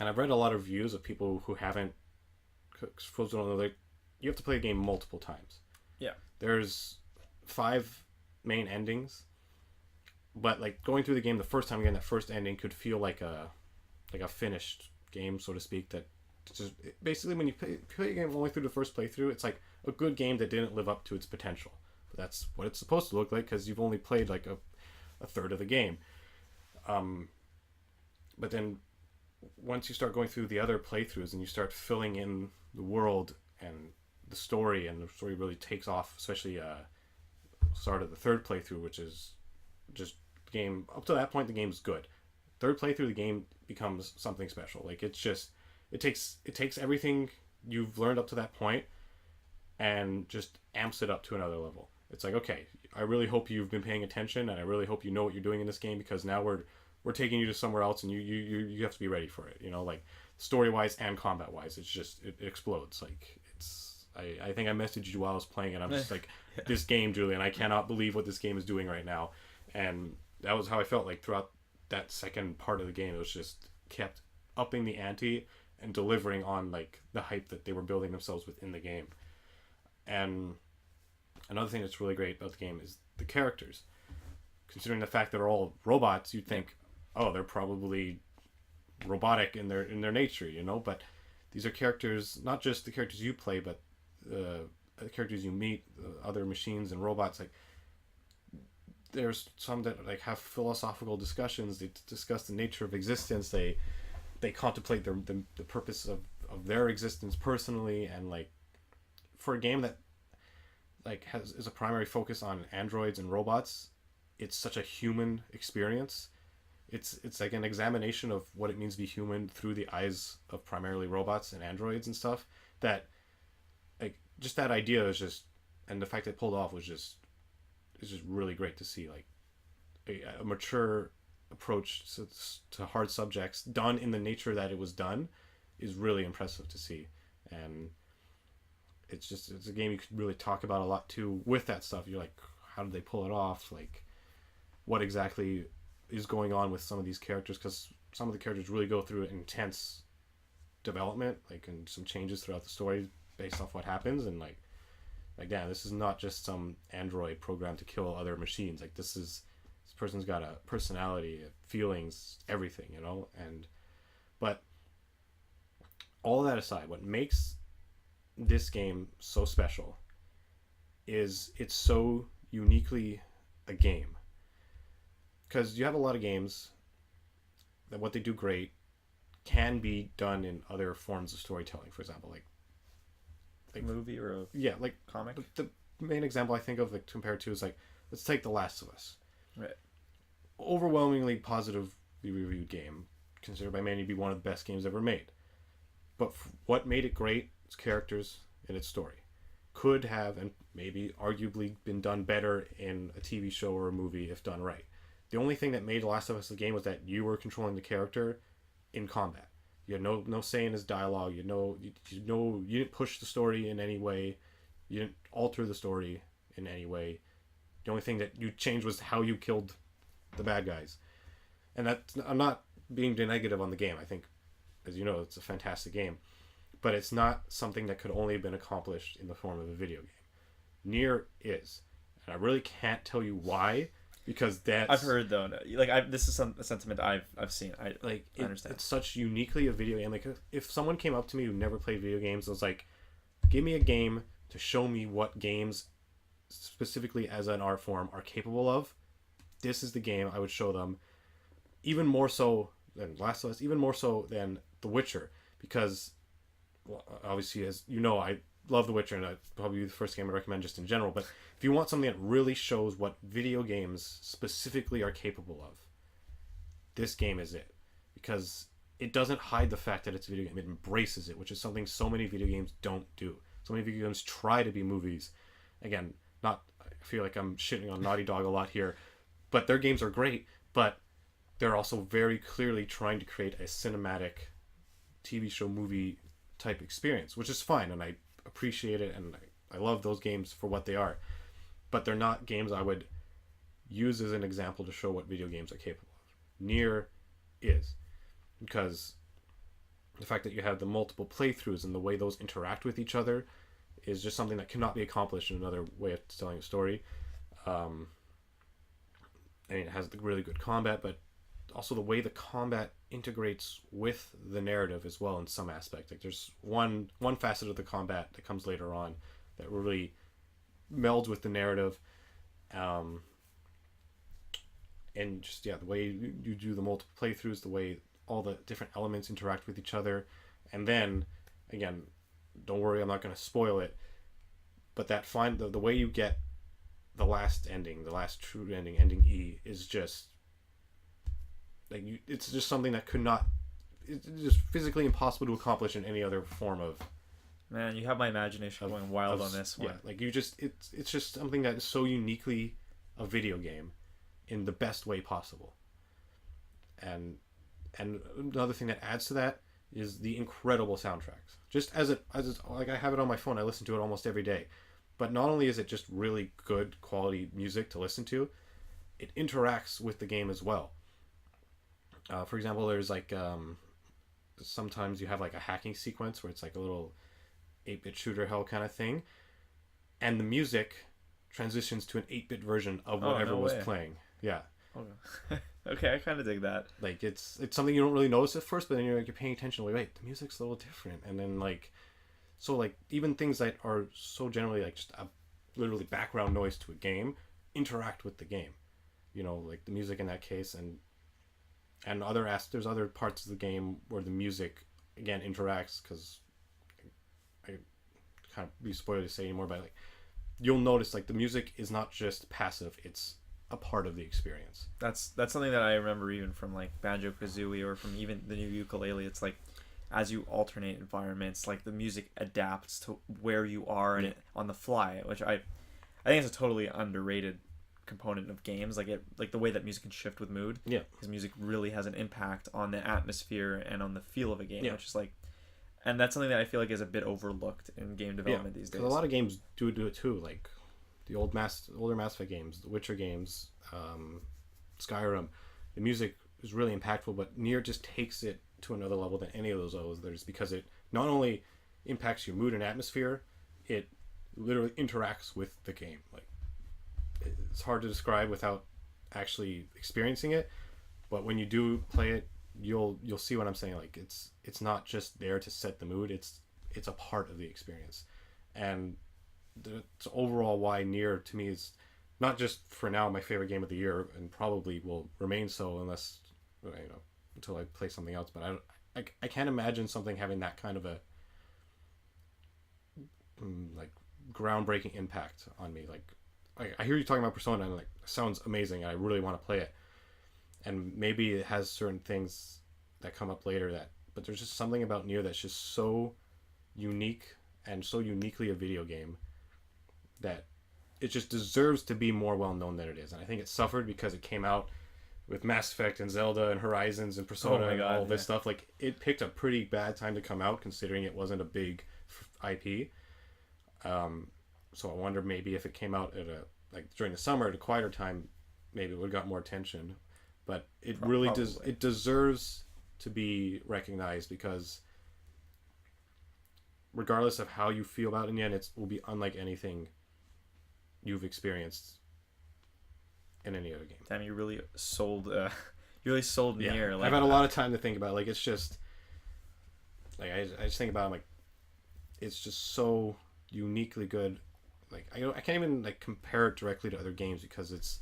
and I've read a lot of reviews of people who haven't, folks don't know, like, you have to play a game multiple times. Yeah. There's 5 main endings, but like going through the game the first time again, that first ending could feel like a finished game, so to speak. That just basically when you play a game only through the first playthrough, it's like a good game that didn't live up to its potential. But that's what it's supposed to look like because you've only played like a third of the game. But then once you start going through the other playthroughs and you start filling in the world and the story, and the story really takes off, especially start of the third playthrough, which is just the game. Up to that point, the game's good. Third playthrough, the game becomes something special. Like it takes everything you've learned up to that point and just amps it up to another level. It's like, okay, I really hope you've been paying attention, and I really hope you know what you're doing in this game, because now we're taking you to somewhere else, and you have to be ready for it. You know, like story wise and combat wise, it's just it explodes. Like I think I messaged you while I was playing it. I'm just like, yeah. This game, Julian, I cannot believe what this game is doing right now. And that was how I felt like throughout that second part of the game. It was just kept upping the ante and delivering on like the hype that they were building themselves within the game. And another thing that's really great about the game is the characters. Considering the fact that they're all robots, you'd think, oh, they're probably robotic in their nature, you know. But these are characters, not just the characters you play, but the characters you meet, other machines and robots. Like there's some that like have philosophical discussions. They discuss the nature of existence. They contemplate the purpose of their existence personally. And like for a game that like is a primary focus on androids and robots, it's such a human experience. It's like an examination of what it means to be human through the eyes of primarily robots and androids and stuff. That like just that idea is just, and the fact that it pulled off was just, it's just really great to see. Like a mature approach to hard subjects done in the nature that it was done is really impressive to see. And it's a game you could really talk about a lot too with that stuff. You're like, how did they pull it off? Like what exactly is going on with some of these characters, because some of the characters really go through an intense development, like, and some changes throughout the story based off what happens. And like yeah, this is not just some android programmed to kill other machines. Like this person's got a personality, feelings, everything, you know. And but all that aside, what makes this game so special is it's so uniquely a game. Because you have a lot of games that what they do great can be done in other forms of storytelling. For example, like movie or like comic. The main example I think of like compared to is like, let's take The Last of Us. Right. Overwhelmingly positively reviewed game, considered by many to be one of the best games ever made. But what made it great? Its characters and its story. Could have and maybe arguably been done better in a TV show or a movie if done right. The only thing that made The Last of Us a game was that you were controlling the character in combat. You had no say in his dialogue. You didn't push the story in any way. You didn't alter the story in any way. The only thing that you changed was how you killed the bad guys. And I'm not being negative on the game. I think, as you know, it's a fantastic game. But it's not something that could only have been accomplished in the form of a video game. Nier is. And I really can't tell you why. Because that's... I've heard though, like this is a sentiment I've seen. I understand. It's such uniquely a video game. Like if someone came up to me who never played video games and was like, "Give me a game to show me what games, specifically as an art form, are capable of," this is the game I would show them. Even more so than Last of Us, even more so than The Witcher, because, well, obviously, as you know, I love The Witcher, and I'd probably be the first game I recommend just in general. But if you want something that really shows what video games specifically are capable of, this game is it, because it doesn't hide the fact that it's a video game. It embraces it, which is something so many video games don't do. So many video games try to be movies. Again, not. I feel like I'm shitting on Naughty Dog a lot here, but their games are great. But they're also very clearly trying to create a cinematic TV show, movie type experience, which is fine, and I appreciate it, and I love those games for what they are. But they're not games I would use as an example to show what video games are capable of. Nier is, because the fact that you have the multiple playthroughs and the way those interact with each other is just something that cannot be accomplished in another way of telling a story. I mean, it has really good combat, but also the way the combat integrates with the narrative as well in some aspect. Like there's one facet of the combat that comes later on that really melds with the narrative, and just the way you do the multiple playthroughs, the way all the different elements interact with each other, and then again, don't worry, I'm not going to spoil it, but that the way you get the last ending, the last true ending E, is just like it's just something that it's just physically impossible to accomplish in any other form of. Man, you have my imagination going wild on this one. Yeah, like it's just something that is so uniquely a video game in the best way possible. And another thing that adds to that is the incredible soundtracks. Just like I have it on my phone, I listen to it almost every day. But not only is it just really good quality music to listen to, it interacts with the game as well. For example, there's like sometimes you have like a hacking sequence where it's like a little 8-bit shooter hell kind of thing, and the music transitions to an 8-bit version of whatever was playing. Yeah. Okay. Okay, I kind of dig that. Like it's something you don't really notice at first, but then you're paying attention. Like, wait, the music's a little different, and then so even things that are so generally like just a literally background noise to a game interact with the game. Like the music in that case, and there's other parts of the game where the music again interacts, because I can't be spoiled to say anymore, but you'll notice the music is not just passive, it's a part of the experience. That's something that I remember even from Banjo-Kazooie, or from even the new Yooka-Laylee. It's as you alternate environments, the music adapts to where you are and on the fly, which I think is a totally underrated component of games. The way that music can shift with mood. Yeah. Because music really has an impact on the atmosphere and on the feel of a game, yeah. which is and that's something that I feel is a bit overlooked in game development these days. A lot of games do it too, like the older Mass Effect games, the Witcher games, Skyrim. The music is really impactful, but Nier just takes it to another level than any of those others, because it not only impacts your mood and atmosphere, it literally interacts with the game. It's hard to describe without actually experiencing it, but when you do play it, you'll see what I'm saying. It's not just there to set the mood, it's a part of the experience. And that's overall why Nier to me is not just for now my favorite game of the year, and probably will remain so unless until I play something else. But I can't imagine something having that kind of a groundbreaking impact on me. I hear you talking about Persona, and it sounds amazing, and I really want to play it. And maybe it has certain things that come up later but there's just something about Nier that's just so unique and so uniquely a video game that it just deserves to be more well known than it is. And I think it suffered because it came out with Mass Effect and Zelda and Horizons and Persona and all this stuff. It picked a pretty bad time to come out, considering it wasn't a big IP. So I wonder maybe if it came out at during the summer at a quieter time, maybe it would have got more attention. But it really does. It deserves to be recognized, because regardless of how you feel about it in the end, it will be unlike anything you've experienced in any other game. Damn, you really sold Nier. I've had a lot of time to think about it. It's just I just think about it, it's just so uniquely good. I can't even compare it directly to other games, because it's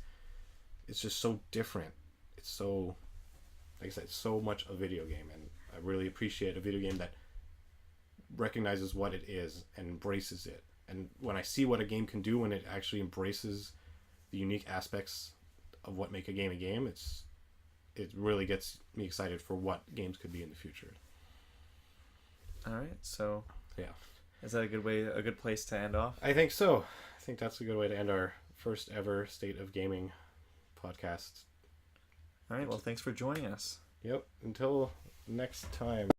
just so different. It's so, like I said, so much a video game, and I really appreciate a video game that recognizes what it is and embraces it. And when I see what a game can do when it actually embraces the unique aspects of what make a game, it really gets me excited for what games could be in the future. All right, so Yeah, is that a good place to end off? I think so. I think that's a good way to end our first ever State of Gaming podcast. All right, well, thanks for joining us. Yep. Until next time.